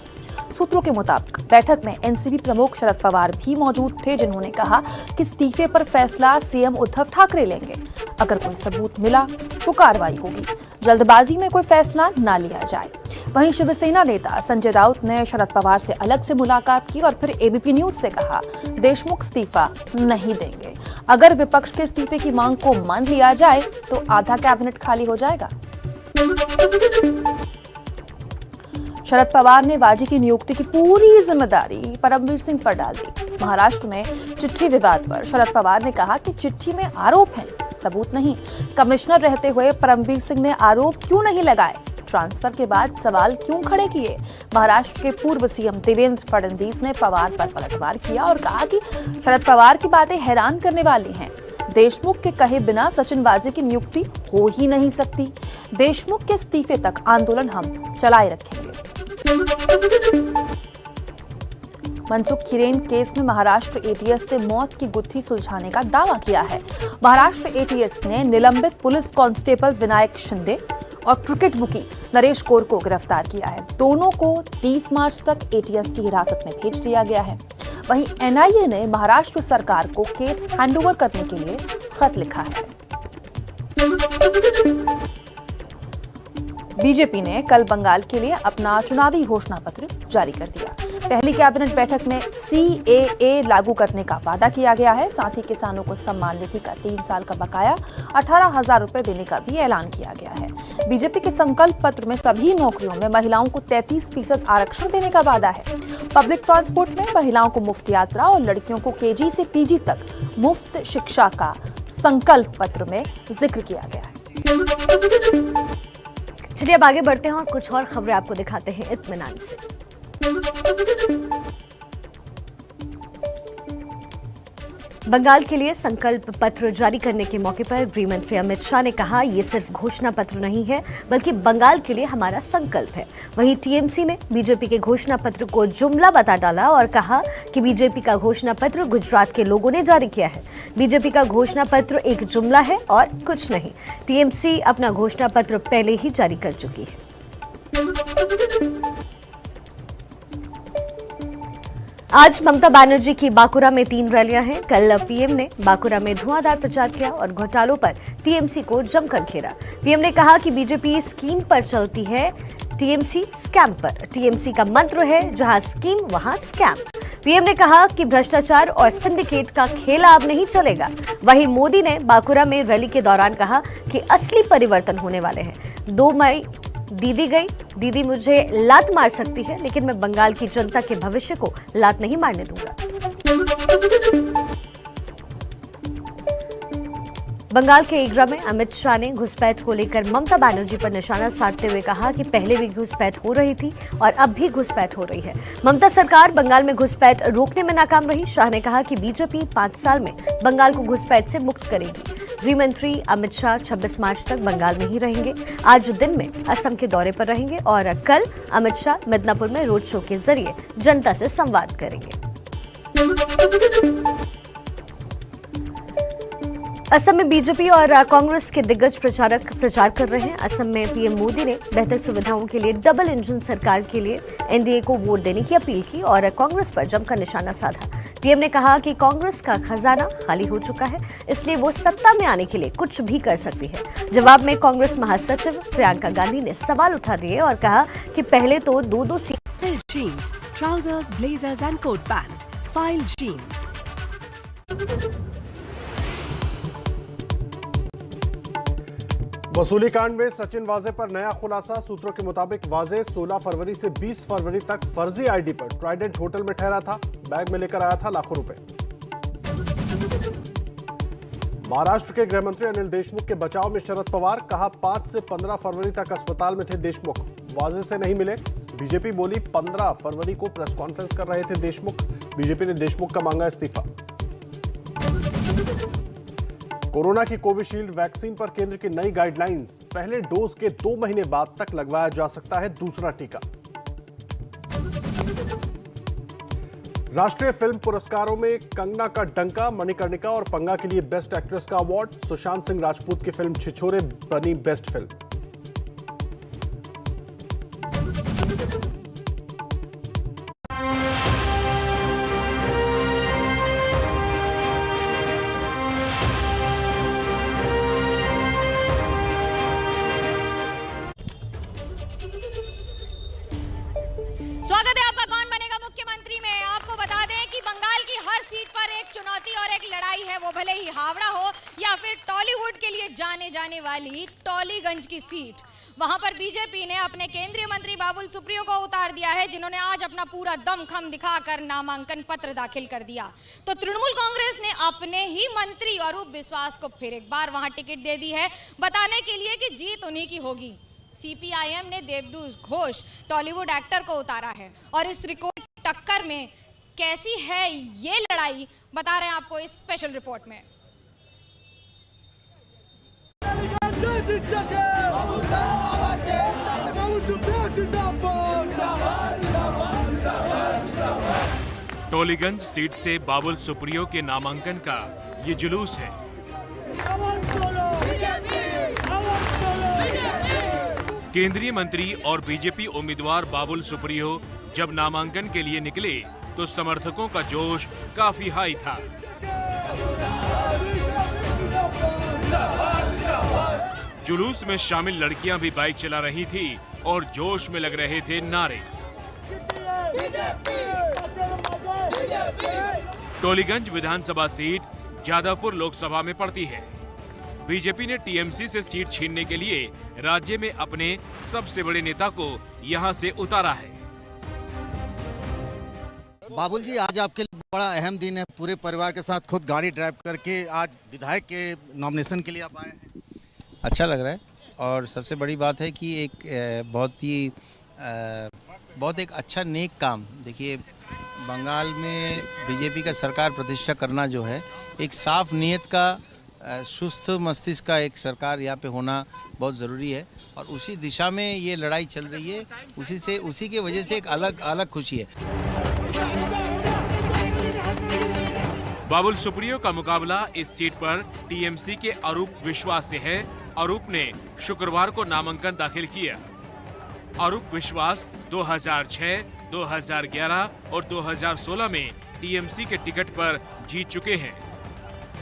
सूत्रों के मुताबिक बैठक में एनसीपी प्रमुख शरद पवार भी मौजूद थे, जिन्होंने कहा कि इस्तीफे पर फैसला सीएम उद्धव ठाकरे लेंगे। अगर कोई सबूत मिला तो कार्रवाई होगी। जल्दबाजी में कोई फैसला ना लिया जाए। वहीं शिवसेना नेता संजय राउत ने शरद पवार से अलग से मुलाकात की और फिर एबीपी न्यूज से कहा, देशमुख इस्तीफा नहीं देंगे। अगर विपक्ष के इस्तीफे की मांग को मान लिया जाए तो आधा कैबिनेट खाली हो जाएगा। शरद पवार ने वाजी की नियुक्ति की पूरी जिम्मेदारी परमवीर सिंह पर डाल दी। महाराष्ट्र में चिट्ठी विवाद पर शरद पवार ने कहा कि चिट्ठी में आरोप हैं, सबूत नहीं। कमिश्नर रहते हुए परमवीर सिंह ने आरोप क्यों नहीं लगाए? ट्रांसफर के बाद सवाल क्यों खड़े किए? महाराष्ट्र के पूर्व सीएम देवेंद्र फडणवीस ने पवार पर पलटवार किया और कहा कि शरद पवार की बातें हैरान करने वाली हैं। देशमुख के कहे बिना सचिन वाजे की नियुक्ति हो ही नहीं सकती। देशमुख के इस्तीफे तक आंदोलन हम चलाए रखेंगे। मनसुख हिरेन केस में महाराष्ट्र एटीएस ने मौत की गुत्थी सुलझाने का दावा किया है। महाराष्ट्र एटीएस ने निलंबित पुलिस कांस्टेबल विनायक शिंदे और क्रिकेट बुकी नरेश कौर को गिरफ्तार किया है। दोनों को 30 मार्च तक एटीएस की हिरासत में भेज दिया गया है। वहीं एनआईए ने महाराष्ट्र सरकार को केस हैंडओवर करने के लिए खत लिखा है। बीजेपी ने कल बंगाल के लिए अपना चुनावी घोषणा पत्र जारी कर दिया। पहली कैबिनेट बैठक में सीएए लागू करने का वादा किया गया है। साथ ही किसानों को सम्मान निधि का 3 साल का बकाया 18,000 रुपए देने का भी ऐलान किया गया है। बीजेपी के संकल्प पत्र में सभी नौकरियों में महिलाओं को 33% आरक्षण देने का वादा है। पब्लिक ट्रांसपोर्ट में महिलाओं को मुफ्त यात्रा और लड़कियों को केजी से पीजी तक मुफ्त शिक्षा का संकल्प पत्र में जिक्र किया गया है। चलिए अब आगे बढ़ते हैं और कुछ और खबरें आपको दिखाते हैं इत्मीनान से। बंगाल के लिए संकल्प पत्र जारी करने के मौके पर गृह मंत्री अमित शाह ने कहा, ये सिर्फ घोषणा पत्र नहीं है बल्कि बंगाल के लिए हमारा संकल्प है। वहीं टीएमसी ने बीजेपी के घोषणा पत्र को जुमला बता डाला और कहा कि बीजेपी का घोषणा पत्र गुजरात के लोगों ने जारी किया है। बीजेपी का घोषणा पत्र एक जुमला है और कुछ नहीं। टीएमसी अपना घोषणा पत्र पहले ही जारी कर चुकी है। आज ममता बनर्जी की बांकुरा में 3 रैलियां हैं। कल पीएम ने बांकुरा में धुआंधार प्रचार किया और घोटालों पर टीएमसी को जमकर घेरा। पीएम ने कहा कि बीजेपी स्कीम पर चलती है, टीएमसी स्कैम पर। टीएमसी का मंत्र है, जहां स्कीम वहां स्कैम। पीएम ने कहा कि भ्रष्टाचार और सिंडिकेट का खेला अब नहीं चलेगा। वहीं मोदी ने बांकुरा में रैली के दौरान कहा कि असली परिवर्तन होने वाले हैं। 2 मई दीदी गई, दीदी मुझे लात मार सकती है लेकिन मैं बंगाल की जनता के भविष्य को लात नहीं मारने दूंगा। बंगाल के इगरा में अमित शाह ने घुसपैठ को लेकर ममता बनर्जी पर निशाना साधते हुए कहा कि पहले भी घुसपैठ हो रही थी और अब भी घुसपैठ हो रही है। ममता सरकार बंगाल में घुसपैठ रोकने में नाकाम रही। शाह ने कहा कि बीजेपी 5 साल में बंगाल को घुसपैठ से मुक्त करेगी। गृह मंत्री अमित शाह 26 मार्च तक बंगाल में ही रहेंगे। आज दिन में असम के दौरे पर रहेंगे और कल अमित शाह मिदनापुर में रोड शो के जरिए जनता से संवाद करेंगे। असम में बीजेपी और कांग्रेस के दिग्गज प्रचारक प्रचार कर रहे हैं। असम में पीएम मोदी ने बेहतर सुविधाओं के लिए डबल इंजन सरकार के लिए एनडीए को वोट देने की अपील की और कांग्रेस पर जमकर निशाना साधा। पीएम ने कहा कि कांग्रेस का खजाना खाली हो चुका है, इसलिए वो सत्ता में आने के लिए कुछ भी कर सकती है। जवाब में कांग्रेस महासचिव प्रियंका गांधी ने सवाल उठा दिए और कहा कि पहले तो दो seat jeans, trousers, blazers and coat pant. File jeans. वसूली कांड में सचिन वाजे पर नया खुलासा। सूत्रों के मुताबिक वाजे 16 फरवरी से 20 फरवरी तक फर्जी आईडी पर ट्राइडेंट होटल में ठहरा था। बैग में लेकर आया था लाखों रुपए। महाराष्ट्र के गृह मंत्री अनिल देशमुख के बचाव में शरद पवार। कहा 5 से 15 फरवरी तक अस्पताल में थे देशमुख, वाजे से नहीं मिले। बीजेपी बोली 15 फरवरी को प्रेस कॉन्फ्रेंस कर रहे थे देशमुख। बीजेपी ने देशमुख का मांगा इस्तीफा। कोरोना की कोविशील्ड वैक्सीन पर केंद्र की नई गाइडलाइंस। पहले डोज के 2 महीने बाद तक लगवाया जा सकता है दूसरा टीका। राष्ट्रीय फिल्म पुरस्कारों में कंगना का डंका, मणिकर्णिका और पंगा के लिए बेस्ट एक्ट्रेस का अवार्ड। सुशांत सिंह राजपूत की फिल्म छिछोरे बनी बेस्ट फिल्म। स्वागत है आपका कौन बनेगा मुख्यमंत्री में। आपको बता दें कि बंगाल की हर सीट पर एक चुनौती और एक लड़ाई है, वो भले ही हावड़ा हो या फिर टॉलीवुड के लिए जाने जाने वाली टॉलीगंज की सीट। वहां पर बीजेपी ने अपने केंद्रीय मंत्री बाबुल सुप्रियो को उतार दिया है, जिन्होंने आज अपना पूरा दमखम दिखाकर नामांकन पत्र दाखिल कर दिया। तो तृणमूल कांग्रेस ने अपने ही मंत्री अरूप विश्वास को फिर एक बार वहां टिकट दे दी है, बताने के लिए कि जीत उन्हीं की होगी। सीपीआईएम ने देवदूत घोष टॉलीवुड एक्टर को उतारा है और इस रिकॉर्ड टक्कर में कैसी है ये लड़ाई बता रहे हैं आपको इस स्पेशल रिपोर्ट में। टॉलीगंज सीट से बाबुल सुप्रियो के नामांकन का ये जुलूस है। केंद्रीय मंत्री और बीजेपी उम्मीदवार बाबुल सुप्रियो जब नामांकन के लिए निकले तो समर्थकों का जोश काफी हाई था। जुलूस में शामिल लड़कियां भी बाइक चला रही थी और जोश में लग रहे थे नारे। टॉलीगंज विधानसभा सीट जादवपुर लोकसभा में पड़ती है। बीजेपी ने टीएमसी से सीट छीनने के लिए राज्य में अपने सबसे बड़े नेता को यहां से उतारा है। बाबुल जी, आज आपके लिए बड़ा अहम दिन है। पूरे परिवार के साथ खुद गाड़ी ड्राइव करके आज विधायक के नॉमिनेशन के लिए आप आए हैं। अच्छा लग रहा है और सबसे बड़ी बात है कि एक बहुत एक अच्छा नेक काम। देखिए, बंगाल में बीजेपी का सरकार प्रतिष्ठा करना जो है, एक साफ नीयत का सुस्त मस्तिष्क का एक सरकार यहाँ पे होना बहुत ज़रूरी है और उसी दिशा में ये लड़ाई चल रही है। उसी के वजह से एक अलग खुशी है। बाबुल सुप्रियो का मुकाबला इस सीट पर टीएमसी के अरूप विश्वास से है। अरूप ने शुक्रवार को नामांकन दाखिल किया। अरूप विश्वास 2006, 2011 और 2016 में टीएमसी के टिकट पर जीत चुके हैं।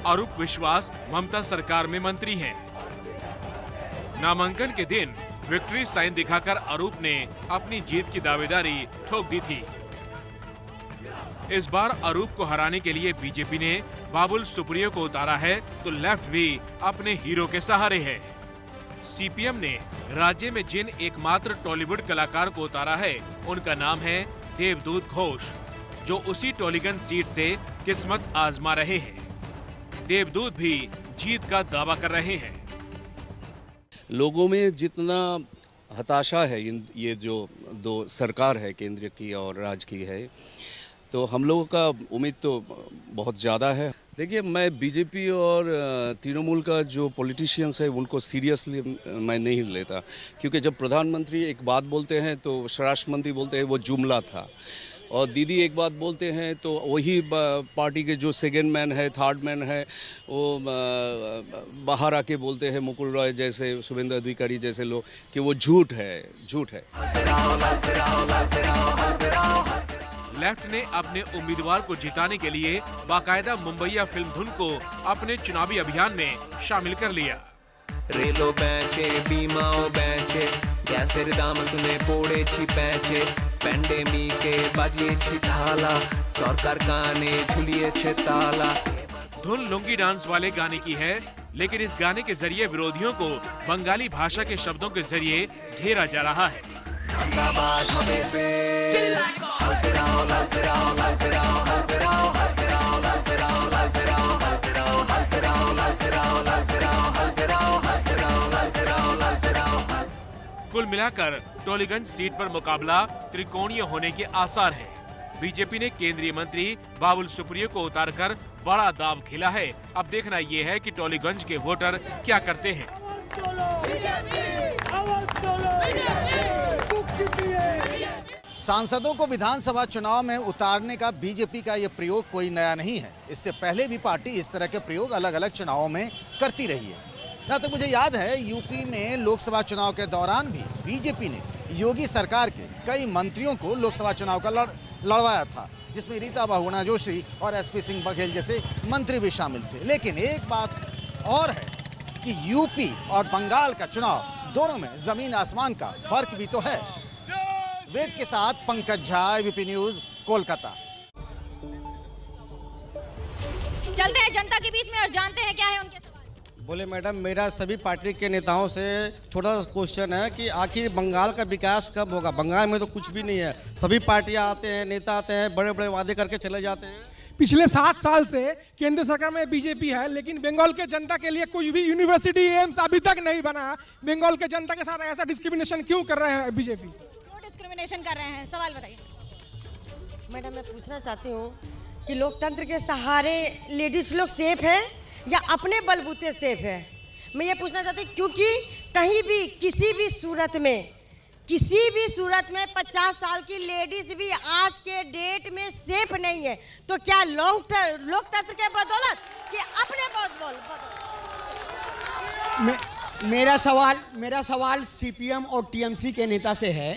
अरूप विश्वास ममता सरकार में मंत्री हैं। नामांकन के दिन विक्ट्री साइन दिखाकर अरूप ने अपनी जीत की दावेदारी ठोक दी थी। इस बार अरूप को हराने के लिए बीजेपी ने बाबुल सुप्रियो को उतारा है तो लेफ्ट भी अपने हीरो के सहारे है। सीपीएम ने राज्य में जिन एकमात्र टॉलीवुड कलाकार को उतारा है उनका नाम है देवदूत घोष, जो उसी टॉलीगंज सीट से किस्मत आजमा रहे हैं। देवदूत भी जीत का दावा कर रहे हैं। लोगों में जितना हताशा है, ये जो दो सरकार है केंद्र की और राज्य की है, तो हम लोगों का उम्मीद तो बहुत ज़्यादा है। देखिए, मैं बीजेपी और तृणमूल का जो पॉलिटिशियंस है उनको सीरियसली मैं नहीं लेता, क्योंकि जब प्रधानमंत्री एक बात बोलते हैं तो स्वराष्ट्र मंत्री बोलते हैं वो जुमला था, और दीदी एक बात बोलते हैं तो वही पार्टी के जो सेकेंड मैन है, थर्ड मैन है, वो बाहर आके बोलते हैं, मुकुल रॉय जैसे, शुभेंदु अधिकारी जैसे लोग, कि वो झूठ है। लेफ्ट ने अपने उम्मीदवार को जिताने के लिए बाकायदा मुंबईया फिल्म धुन को अपने चुनावी अभियान में शामिल कर लिया। रेलो बैंचे बीमाओ बैंचे ग्यासेर दाम सुने पोड़े छि पैचे पैंडेमिके बाजिए छि थाला सरकार काने झुलिए छे ताला। धुन लुंगी डांस वाले गाने की है, लेकिन इस गाने के जरिए विरोधियों को बंगाली भाषा के शब्दों के जरिए घेरा जा रहा है। कुल मिलाकर टोलीगंज सीट पर मुकाबला त्रिकोणीय होने के आसार हैं। बीजेपी ने केंद्रीय मंत्री बाबुल सुप्रियो को उतारकर बड़ा दांव खेला है। अब देखना ये है कि टोलीगंज के वोटर क्या करते हैं। सांसदों को विधानसभा चुनाव में उतारने का बीजेपी का ये प्रयोग कोई नया नहीं है। इससे पहले भी पार्टी इस तरह के प्रयोग अलग अलग चुनावों में करती रही है। जहाँ तक मुझे याद है, यूपी में लोकसभा चुनाव के दौरान भी बीजेपी ने योगी सरकार के कई मंत्रियों को लोकसभा चुनाव का लड़वाया था, जिसमें रीता बहुगुणा जोशी और एसपी सिंह बघेल जैसे मंत्री भी शामिल थे। लेकिन एक बात और है कि यूपी और बंगाल का चुनाव, दोनों में जमीन आसमान का फर्क भी तो है। वेद के साथ पंकज झा, एबीपी न्यूज, कोलकाता। चलते हैं जनता के बीच में और जानते हैं क्या है उनके सवाल। बोले मैडम, मेरा सभी पार्टी के नेताओं से छोटा सा क्वेश्चन है कि आखिर बंगाल का विकास कब होगा? बंगाल में तो कुछ भी नहीं है। सभी पार्टियां आते हैं, नेता आते हैं, बड़े बड़े वादे करके चले जाते हैं। पिछले 7 साल से केंद्र सरकार में बीजेपी है, लेकिन बंगाल के जनता के लिए कुछ भी यूनिवर्सिटी एम्स अभी तक नहीं बना। बंगाल के जनता के साथ ऐसा डिस्क्रिमिनेशन क्यों कर रहे हैं बीजेपी? क्यों डिस्क्रिमिनेशन कर रहे हैं? सवाल बताइए। मैडम, मैं पूछना चाहती हूँ कि लोकतंत्र के सहारे लेडीज लोग सेफ है या अपने बलबूते सेफ है? मैं ये पूछना चाहती हूँ क्योंकि कहीं भी किसी भी सूरत में 50 साल की लेडीज भी आज के डेट में सेफ नहीं है। तो क्या लोकतंत्र के बदौलत कि अपने बदौलत? मेरा सवाल सीपीएम और टीएमसी के नेता से है।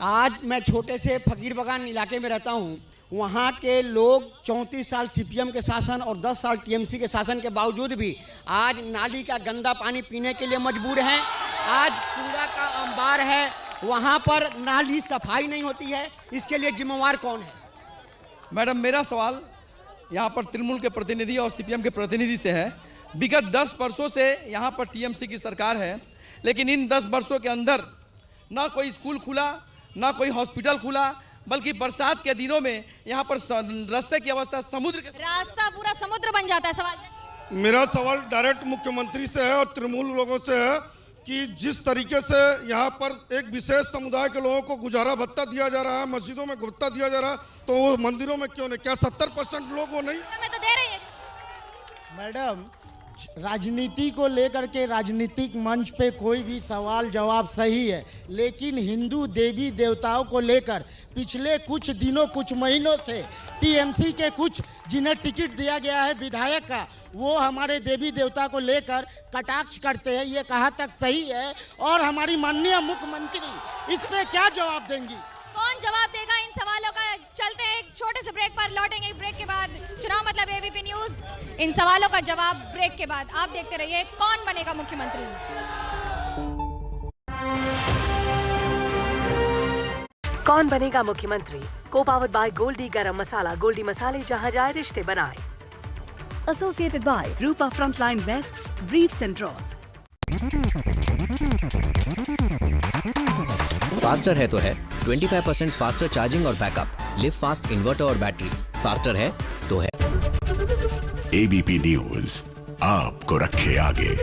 आज मैं छोटे से फकीर बगान इलाके में रहता हूँ। वहाँ के लोग 34 साल सीपीएम के शासन और 10 साल टीएमसी के शासन के बावजूद भी आज नाली का गंदा पानी पीने के लिए मजबूर हैं। आज कूड़ा का अंबार है, वहाँ पर नाली सफाई नहीं होती है। इसके लिए जिम्मेवार कौन है? मैडम, मेरा सवाल यहाँ पर तृणमूल के प्रतिनिधि और सीपीएम के प्रतिनिधि से है। विगत 10 वर्षों से यहाँ पर टीएमसी की सरकार है, लेकिन इन 10 वर्षों के अंदर ना कोई स्कूल खुला, ना कोई हॉस्पिटल खुला, बल्कि बरसात के दिनों में यहाँ पर रास्ते की अवस्था समुद्र के रास्ता पूरा समुद्र बन जाता है। सवाल मेरा सवाल डायरेक्ट मुख्यमंत्री से है और तृणमूल लोगों से है कि जिस तरीके से यहाँ पर एक विशेष समुदाय के लोगों को गुजारा भत्ता दिया जा रहा है, मस्जिदों में भत्ता दिया जा रहा है, तो वो मंदिरों में क्यों नहीं? क्या 70% लोग वो नहीं? तो दे रही है। मैडम, राजनीति को लेकर के राजनीतिक मंच पे कोई भी सवाल जवाब सही है, लेकिन हिंदू देवी देवताओं को लेकर पिछले कुछ दिनों, कुछ महीनों से टीएमसी के कुछ जिन्हें टिकट दिया गया है विधायक का, वो हमारे देवी देवता को लेकर कटाक्ष करते हैं। ये कहाँ तक सही है? और हमारी माननीय मुख्यमंत्री इस पे क्या जवाब देंगी? कौन जवाब देगा इन सवालों का? चलते हैं एक छोटे से ब्रेक पर, लौटेंगे ब्रेक के बाद। चुनाव मतलब एबीपी न्यूज, इन सवालों का जवाब ब्रेक के बाद। आप देखते रहिए कौन बनेगा मुख्यमंत्री। कौन बनेगा मुख्यमंत्री? को पावर्ड बाय गोल्डी गरम मसाला। गोल्डी मसाले जहां जाए रिश्ते बनाए। Associated by Rupa Frontline Vests, Briefs and Draws. Faster है तो है 25% फास्टर चार्जिंग और बैकअप। लिव फास्ट इन्वर्टर और बैटरी। फास्टर है तो है। एबीपी न्यूज आपको रखे आगे।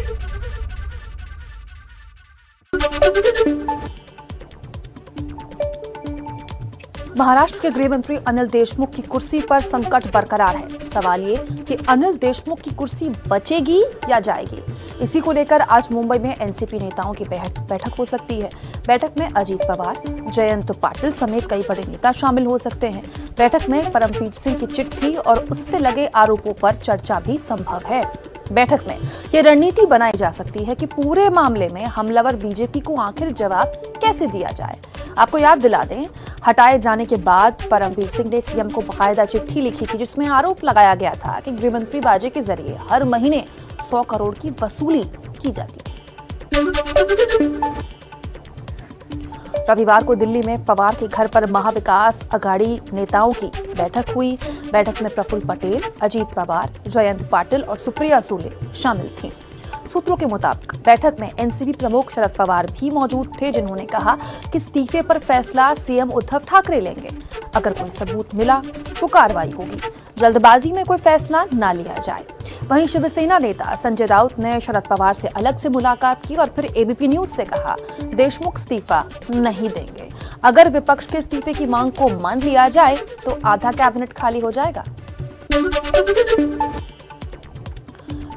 महाराष्ट्र के गृह मंत्री अनिल देशमुख की कुर्सी पर संकट बरकरार है। सवाल ये कि अनिल देशमुख की कुर्सी बचेगी या जाएगी। इसी को लेकर आज मुंबई में एनसीपी नेताओं की बैठक हो सकती है। बैठक में अजीत पवार, जयंत पाटिल समेत कई बड़े नेता शामिल हो सकते हैं। बैठक में परमवीर सिंह की चिट्ठी और उससे लगे आरोपों पर चर्चा भी संभव है। बैठक में ये रणनीति बनाई जा सकती है कि पूरे मामले में हमलावर बीजेपी को आखिर जवाब कैसे दिया जाए। आपको याद दिला दें, हटाए जाने के बाद परमवीर सिंह ने सीएम को बाकायदा चिट्ठी लिखी थी जिसमें आरोप लगाया गया था कि गृहमंत्री बाजे के जरिए हर महीने 100 करोड़ की वसूली की जाती है। रविवार को दिल्ली में पवार के घर पर महाविकास अघाड़ी नेताओं की बैठक हुई। बैठक में प्रफुल्ल पटेल, अजीत पवार, जयंत पाटिल और सुप्रिया सुले शामिल थीं। सूत्रों के मुताबिक बैठक में एनसीपी प्रमुख शरद पवार भी मौजूद थे, जिन्होंने कहा कि इस्तीफे पर फैसला सीएम उद्धव ठाकरे लेंगे। अगर कोई सबूत मिला तो कार्रवाई होगी, जल्दबाजी में कोई फैसला ना लिया जाए। वहीं शिवसेना नेता संजय राउत ने शरद पवार से अलग से मुलाकात की और फिर एबीपी न्यूज से कहा, देशमुख इस्तीफा नहीं देंगे। अगर विपक्ष के इस्तीफे की मांग को मान लिया जाए तो आधा कैबिनेट खाली हो जाएगा।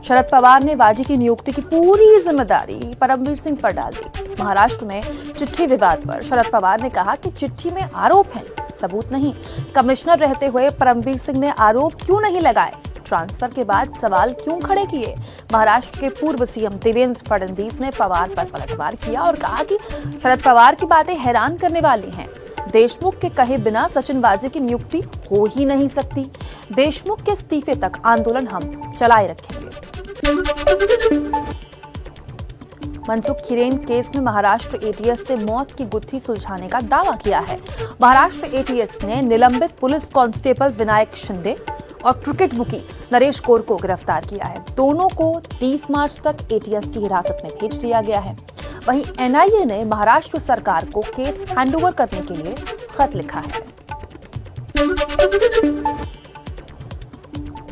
शरद पवार ने वाजी की नियुक्ति की पूरी जिम्मेदारी परमवीर सिंह पर डाल दी। महाराष्ट्र में चिट्ठी विवाद पर शरद पवार ने कहा कि चिट्ठी में आरोप हैं, सबूत नहीं। कमिश्नर रहते हुए परमवीर सिंह ने आरोप क्यों नहीं लगाए? ट्रांसफर के बाद सवाल क्यों खड़े किए? महाराष्ट्र के पूर्व सीएम देवेंद्र फडणवीस ने पवार पर पलटवार किया और कहा कि शरद पवार की बातें हैरान करने वाली हैं। देशमुख के कहे बिना सचिन वाजे की नियुक्ति हो ही नहीं सकती। देशमुख के इस्तीफे तक आंदोलन हम चलाए रखेंगे। मनसुख हिरेन केस में महाराष्ट्र एटीएस ने मौत की गुत्थी सुलझाने का दावा किया है। महाराष्ट्र एटीएस ने निलंबित पुलिस कांस्टेबल विनायक शिंदे और क्रिकेट बुकी नरेश कौर को गिरफ्तार किया है। दोनों को 30 मार्च तक एटीएस की हिरासत में भेज दिया गया है। वहीं एनआईए ने महाराष्ट्र सरकार को केस हैंडओवर करने के लिए खत लिखा है।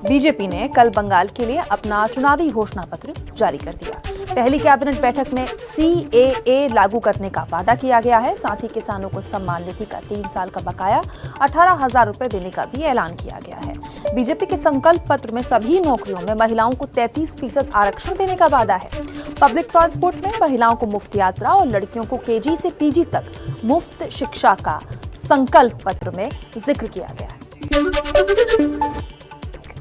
बीजेपी ने कल बंगाल के लिए अपना चुनावी घोषणा पत्र जारी कर दिया। पहली कैबिनेट बैठक में सीएए लागू करने का वादा किया गया है। साथ ही किसानों को सम्मान निधि का 3 साल का बकाया 18,000 रुपए देने का भी ऐलान किया गया है। बीजेपी के संकल्प पत्र में सभी नौकरियों में महिलाओं को 33% आरक्षण देने का वादा है। पब्लिक ट्रांसपोर्ट में महिलाओं को मुफ्त यात्रा और लड़कियों को केजी से पीजी तक मुफ्त शिक्षा का संकल्प पत्र में जिक्र किया गया है।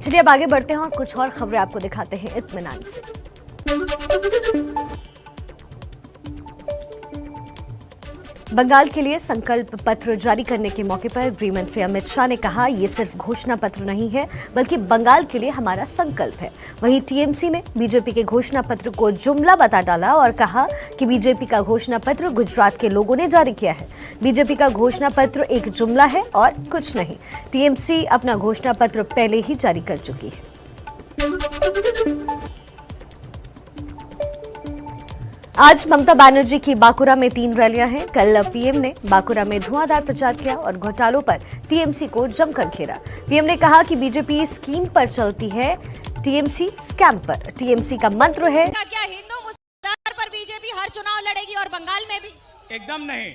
चलिए अब आगे बढ़ते हैं और कुछ और खबरें आपको दिखाते हैं इत्मीनान से। बंगाल के लिए संकल्प पत्र जारी करने के मौके पर गृह मंत्री अमित शाह ने कहा, ये सिर्फ घोषणा पत्र नहीं है बल्कि बंगाल के लिए हमारा संकल्प है। वहीं टीएमसी ने बीजेपी के घोषणा पत्र को जुमला बता डाला और कहा कि बीजेपी का घोषणा पत्र गुजरात के लोगों ने जारी किया है। बीजेपी का घोषणा पत्र एक जुमला है और कुछ नहीं। टीएमसी अपना घोषणा पत्र पहले ही जारी कर चुकी है। आज ममता बनर्जी की बांकुरा में 3 रैलियां हैं। कल पीएम ने बांकुरा में धुआंधार प्रचार किया और घोटालों पर टीएमसी को जमकर घेरा। पीएम ने कहा कि बीजेपी स्कीम पर चलती है, टीएमसी स्कैम पर। टीएमसी का मंत्र है, क्या हिंदू मुसलमान पर बीजेपी हर चुनाव लड़ेगी और बंगाल में भी? एकदम नहीं।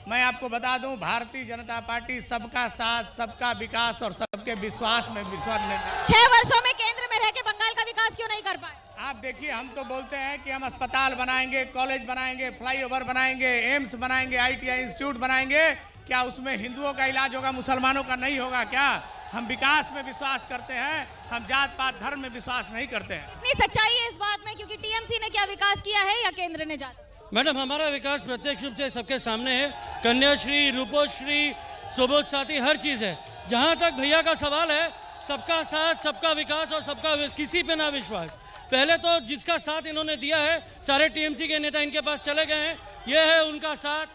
मैं आपको बता दूं, भारतीय जनता पार्टी सबका साथ, सबका विकास और सबके विश्वास में विश्वास नहीं। 6 वर्षों में केंद्र में रह के बंगाल का विकास क्यों नहीं कर पाए? आप देखिए, हम तो बोलते हैं कि हम अस्पताल बनाएंगे, कॉलेज बनाएंगे, फ्लाईओवर बनाएंगे, एम्स बनाएंगे, आईटीआई इंस्टीट्यूट बनाएंगे। क्या उसमें हिंदुओं का इलाज होगा, मुसलमानों का नहीं होगा क्या? हम विकास में विश्वास करते हैं, हम जात पात धर्म में विश्वास नहीं करते हैं। इतनी सच्चाई है इस बात में क्योंकि टीएमसी ने क्या विकास किया है या केंद्र ने ज्यादा? मैडम, हमारा विकास प्रत्यक्ष रूप से सबके सामने है। कन्याश्री, रूपोश्री, सुबोध साथी, हर चीज है। जहां तक भैया का सवाल है, सबका साथ, सबका विकास और सबका किसी पे ना विश्वास। पहले तो जिसका साथ इन्होंने दिया है, सारे टीएमसी के नेता इनके पास चले गए हैं, ये है उनका साथ।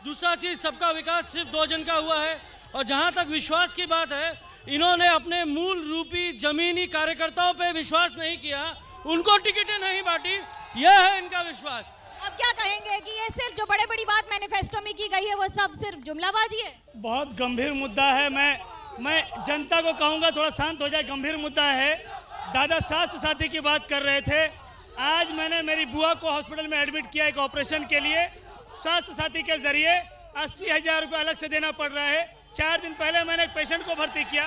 दूसरा चीज, सबका विकास सिर्फ 2 जन का हुआ है। और जहां तक विश्वास की बात है, इन्होंने अपने मूल रूपी जमीनी कार्यकर्ताओं पे विश्वास नहीं किया, उनको टिकटें नहीं बांटी, यह है इनका विश्वास। अब क्या कहेंगे कि ये सिर्फ जो बड़े बड़ी बात मैनिफेस्टो में की गई है वो सब सिर्फ जुमलाबाजी है? बहुत गंभीर मुद्दा है। मैं जनता को कहूंगा थोड़ा शांत हो जाए। गंभीर मुद्दा है। दादा स्वास्थ्य साथी की बात कर रहे थे। आज मैंने मेरी बुआ को हॉस्पिटल में एडमिट किया एक ऑपरेशन के लिए। स्वास्थ्य साथी के जरिए 80,000 रुपये अलग से देना पड़ रहा है। 4 दिन पहले मैंने एक पेशेंट को भर्ती किया।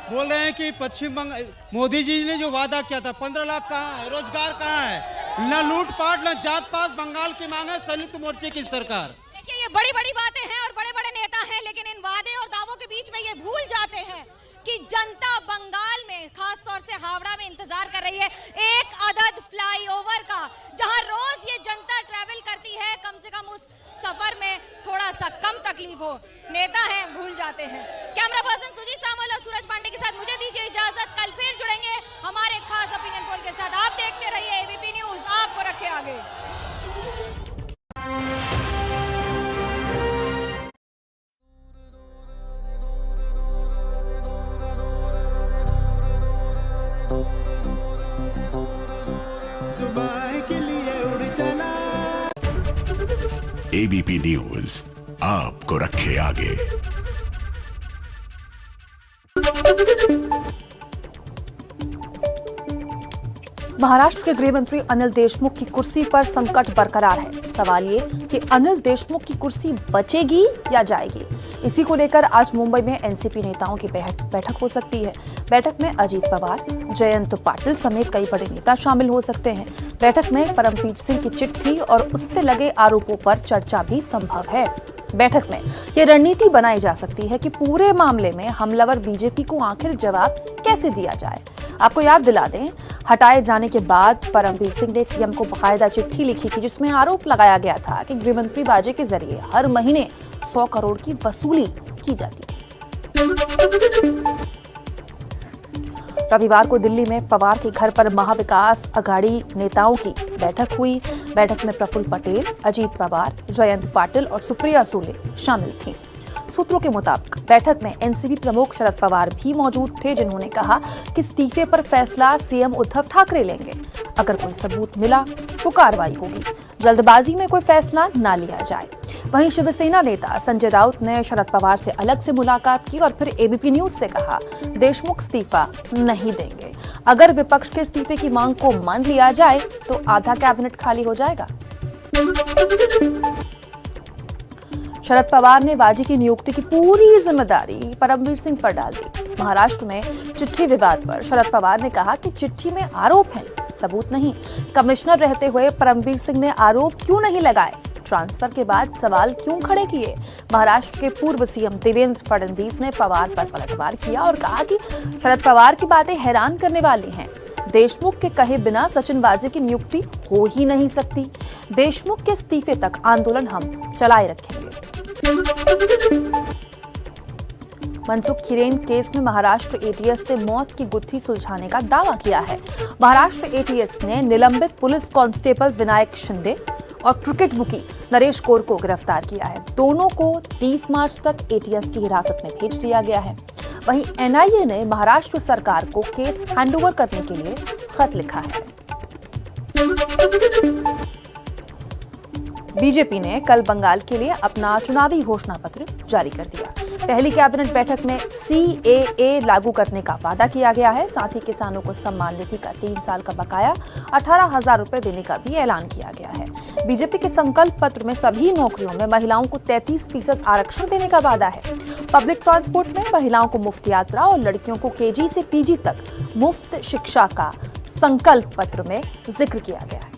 बोल रहे हैं कि पश्चिम बंगाल मोदी जी ने जो वादा किया था 15 लाख कहाँ है, रोजगार कहाँ है? न लूटपाट न जात पात। बंगाल की मांग है संयुक्त मोर्चे की सरकार। देखिए, ये बड़ी बड़ी बातें हैं और बड़े बड़े नेता हैं, लेकिन इन वादे और दावों के बीच में ये भूल जाते हैं कि जनता बंगाल में खास तौर से हावड़ा में इंतजार कर रही है एक अदद फ्लाईओवर का, जहां रोज ये जनता ट्रैवल करती है। कम से कम उस सफर में थोड़ा सा कम तकलीफ हो। नेता हैं, भूल जाते हैं। कैमरा पर्सन सुजीत सामल और सूरज पांडे के साथ मुझे दीजिए इजाजत। कल फिर जुड़ेंगे हमारे खास ओपिनियन पोल के साथ। आप देखते रहिए एबीपी न्यूज, आपको रखे आगे। सुबह के लिए उड़ चला। एबीपी न्यूज आपको रखे आगे। महाराष्ट्र के गृह मंत्री अनिल देशमुख की कुर्सी पर संकट बरकरार है। सवाल ये कि अनिल देशमुख की कुर्सी बचेगी या जाएगी। इसी को लेकर आज मुंबई में एनसीपी नेताओं की बैठक हो सकती है। बैठक में अजीत पवार, जयंत पाटिल समेत कई बड़े नेता शामिल हो सकते हैं। बैठक में परमवीर सिंह की चिट्ठी और उससे लगे आरोपों पर चर्चा भी संभव है। बैठक में यह रणनीति बनाई जा सकती है कि पूरे मामले में हमलावर बीजेपी को आखिर जवाब कैसे दिया जाए। आपको याद दिला दें, हटाए जाने के बाद परमवीर सिंह ने सीएम को बाकायदा चिट्ठी लिखी थी, जिसमें आरोप लगाया गया था कि गृहमंत्री बाजे के जरिए हर महीने 100 करोड़ की वसूली की जाती है। रविवार को दिल्ली में पवार के घर पर महाविकास अघाड़ी नेताओं की बैठक हुई। बैठक में प्रफुल्ल पटेल, अजीत पवार, जयंत पाटिल और सुप्रिया सुले शामिल थीं। सूत्रों के मुताबिक बैठक में एनसीपी प्रमुख शरद पवार भी मौजूद थे, जिन्होंने कहा कि इस्तीफे पर फैसला सीएम उद्धव ठाकरे लेंगे। अगर कोई सबूत मिला तो कार्रवाई होगी। जल्दबाजी में कोई फैसला ना लिया जाए। वहीं शिवसेना नेता संजय राउत ने शरद पवार से अलग से मुलाकात की और फिर एबीपी न्यूज से कहा, देशमुख इस्तीफा नहीं देंगे। अगर विपक्ष के इस्तीफे की मांग को मान लिया जाए तो आधा कैबिनेट खाली हो जाएगा। शरद पवार ने वाजी की नियुक्ति की पूरी जिम्मेदारी परमवीर सिंह पर डाल दी। महाराष्ट्र में चिट्ठी विवाद पर शरद पवार ने कहा कि चिट्ठी में आरोप हैं, सबूत नहीं। कमिश्नर रहते हुए परमवीर सिंह ने आरोप क्यों नहीं लगाए? ट्रांसफर के बाद सवाल क्यों खड़े किए? महाराष्ट्र के पूर्व सीएम देवेंद्र फडणवीस ने पवार पर पलटवार किया और कहा कि शरद पवार की बातें हैरान करने वाली हैं। देशमुख के कहे बिना सचिन वाजे की नियुक्ति हो ही नहीं सकती। देशमुख के इस्तीफे तक आंदोलन हम चलाए रखेंगे। मनसुख हिरेन केस में महाराष्ट्र एटीएस ने मौत की गुत्थी सुलझाने का दावा किया है। महाराष्ट्र एटीएस ने निलंबित पुलिस कांस्टेबल विनायक शिंदे और क्रिकेट बुकी नरेश कौर को गिरफ्तार किया है। दोनों को 30 मार्च तक एटीएस की हिरासत में भेज दिया गया है। वहीं एनआईए ने महाराष्ट्र सरकार को केस हैंडओवर करने के लिए खत लिखा है। बीजेपी ने कल बंगाल के लिए अपना चुनावी घोषणा पत्र जारी कर दिया। पहली कैबिनेट बैठक में सीएए लागू करने का वादा किया गया है। साथ ही किसानों को सम्मान निधि का 3 साल का बकाया 18,000 रुपए देने का भी ऐलान किया गया है। बीजेपी के संकल्प पत्र में सभी नौकरियों में महिलाओं को 33% आरक्षण देने का वादा है। पब्लिक ट्रांसपोर्ट में महिलाओं को मुफ्त यात्रा और लड़कियों को केजी से पीजी तक मुफ्त शिक्षा का संकल्प पत्र में जिक्र किया गया है।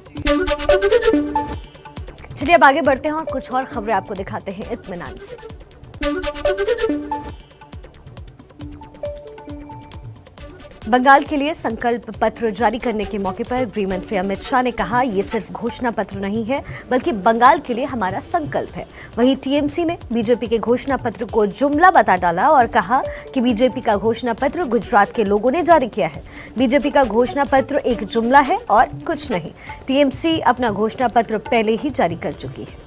चलिए अब आगे बढ़ते हैं और कुछ और खबरें आपको दिखाते हैं इत्मीनान से। बंगाल के लिए संकल्प पत्र जारी करने के मौके पर गृह मंत्री अमित शाह ने कहा, ये सिर्फ घोषणा पत्र नहीं है बल्कि बंगाल के लिए हमारा संकल्प है। वहीं टीएमसी ने बीजेपी के घोषणा पत्र को जुमला बता डाला और कहा कि बीजेपी का घोषणा पत्र गुजरात के लोगों ने जारी किया है। बीजेपी का घोषणा पत्र एक जुमला है और कुछ नहीं। टीएमसी अपना घोषणा पत्र पहले ही जारी कर चुकी है।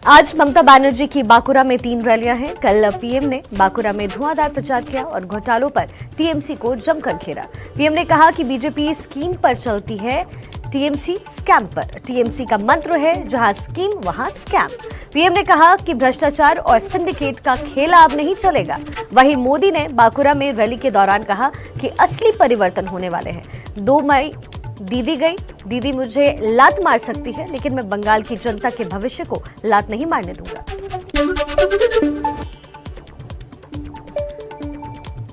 आज ममता बनर्जी की बांकुरा में 3 रैलियां हैं। कल पीएम ने बांकुरा में धुआंधार प्रचार किया और घोटालों पर टीएमसी को जमकर घेरा। पीएम ने कहा कि बीजेपी स्कीम पर चलती है, टीएमसी स्कैम पर। टीएमसी का मंत्र है, जहां स्कीम वहां स्कैम। पीएम ने कहा कि भ्रष्टाचार और सिंडिकेट का खेल अब नहीं चलेगा। वहीं मोदी ने बांकुरा में रैली के दौरान कहा कि असली परिवर्तन होने वाले हैं। 2 मई दीदी गई, दीदी मुझे लात मार सकती है, लेकिन मैं बंगाल की जनता के भविष्य को लात नहीं मारने दूंगा।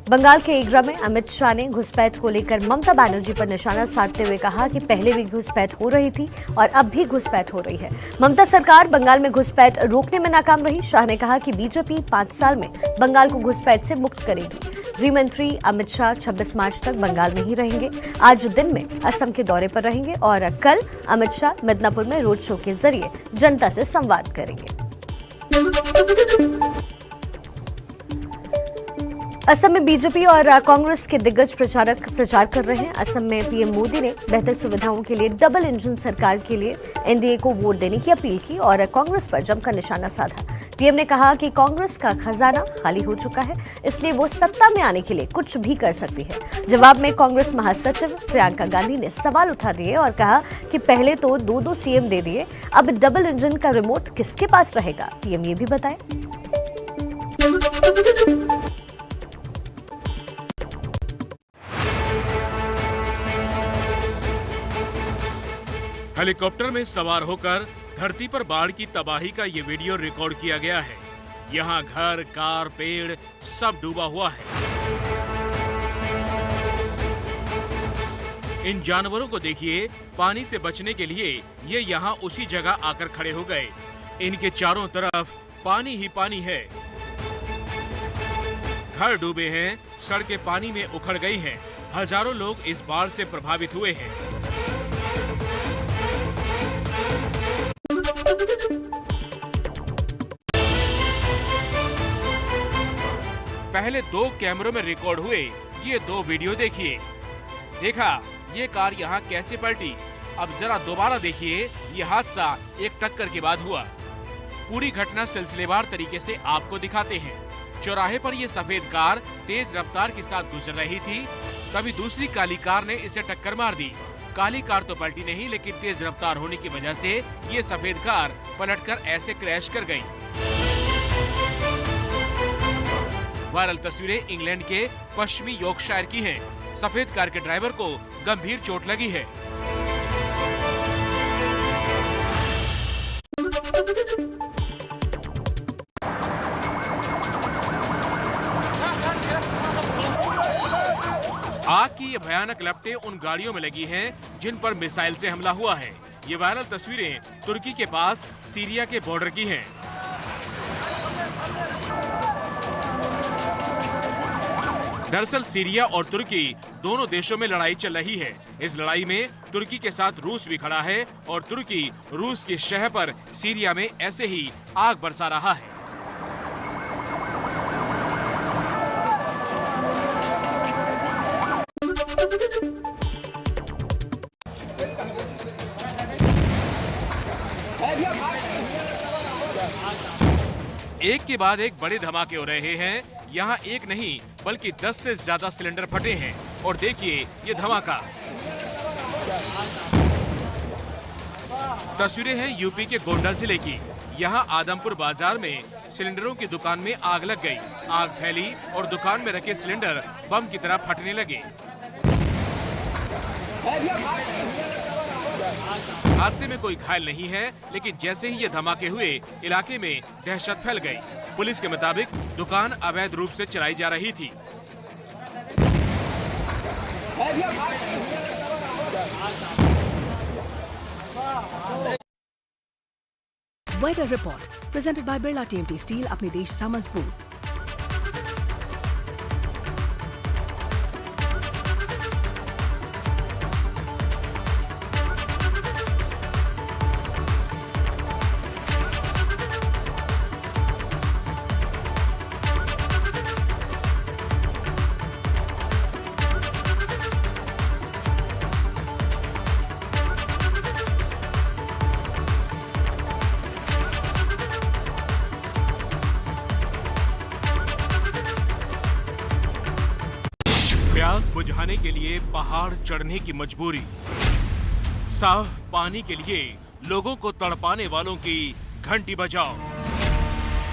बंगाल के एग्रा में अमित शाह ने घुसपैठ को लेकर ममता बनर्जी पर निशाना साधते हुए कहा कि पहले भी घुसपैठ हो रही थी और अब भी घुसपैठ हो रही है। ममता सरकार बंगाल में घुसपैठ रोकने में नाकाम रही। शाह ने कहा कि बीजेपी 5 साल में बंगाल को घुसपैठ से मुक्त करेगी। गृह मंत्री अमित शाह 26 मार्च तक बंगाल में ही रहेंगे। आज दिन में असम के दौरे पर रहेंगे और कल अमित शाह मिदनापुर में रोड शो के जरिए जनता से संवाद करेंगे। असम में बीजेपी और कांग्रेस के दिग्गज प्रचारक प्रचार कर रहे हैं। असम में पीएम मोदी ने बेहतर सुविधाओं के लिए डबल इंजन सरकार के लिए एनडीए को वोट देने की अपील की और कांग्रेस पर जमकर निशाना साधा। पीएम ने कहा कि कांग्रेस का खजाना खाली हो चुका है, इसलिए वो सत्ता में आने के लिए कुछ भी कर सकती है। जवाब में कांग्रेस महासचिव प्रियंका गांधी ने सवाल उठा दिए और कहा कि पहले तो 2-2 सीएम दे दिए, अब डबल इंजन का रिमोट किसके पास रहेगा? पीएम ये भी बताए। हेलीकॉप्टर में सवार होकर धरती पर बाढ़ की तबाही का ये वीडियो रिकॉर्ड किया गया है। यहाँ घर, कार, पेड़ सब डूबा हुआ है। इन जानवरों को देखिए, पानी से बचने के लिए ये यहाँ उसी जगह आकर खड़े हो गए। इनके चारों तरफ पानी ही पानी है। घर डूबे हैं, सड़कें पानी में उखड़ गई हैं। हजारों लोग इस बाढ़ से प्रभावित हुए हैं। पहले 2 कैमरों में रिकॉर्ड हुए ये 2 वीडियो देखिए। देखा ये कार यहाँ कैसे पलटी। अब जरा दोबारा देखिए ये हादसा एक टक्कर के बाद हुआ। पूरी घटना सिलसिलेवार तरीके से आपको दिखाते हैं। चौराहे पर ये सफेद कार तेज रफ्तार के साथ गुजर रही थी, तभी दूसरी काली कार ने इसे टक्कर मार दी। काली कार तो पलटी नहीं, लेकिन तेज रफ्तार होने की वजह से ये सफेद कार पलटकर ऐसे क्रैश कर गई। वायरल तस्वीरें इंग्लैंड के पश्चिमी यॉर्कशायर की हैं। सफेद कार के ड्राइवर को गंभीर चोट लगी है। आग की ये भयानक लपटें उन गाड़ियों में लगी हैं जिन पर मिसाइल से हमला हुआ है। ये वायरल तस्वीरें तुर्की के पास सीरिया के बॉर्डर की हैं। दरअसल सीरिया और तुर्की दोनों देशों में लड़ाई चल रही है। इस लड़ाई में तुर्की के साथ रूस भी खड़ा है और तुर्की रूस के शहर पर सीरिया में ऐसे ही आग बरसा रहा है। एक के बाद एक बड़े धमाके हो रहे हैं। यहाँ एक नहीं बल्कि 10 से ज्यादा सिलेंडर फटे हैं। और देखिए ये धमाका। तस्वीरें हैं यूपी के गोंडा जिले की। यहाँ आदमपुर बाजार में सिलेंडरों की दुकान में आग लग गई। आग फैली और दुकान में रखे सिलेंडर बम की तरह फटने लगे। हादसे में कोई घायल नहीं है, लेकिन जैसे ही ये धमाके हुए इलाके में दहशत फैल गई। पुलिस के मुताबिक दुकान अवैध रूप से चलाई जा रही थी। Weather report presented by Birla TMT steel. अपने देश सा मजबूत। प्यास बुझाने के लिए पहाड़ चढ़ने की मजबूरी, साफ पानी के लिए लोगों को तड़पाने वालों की घंटी बजाओ।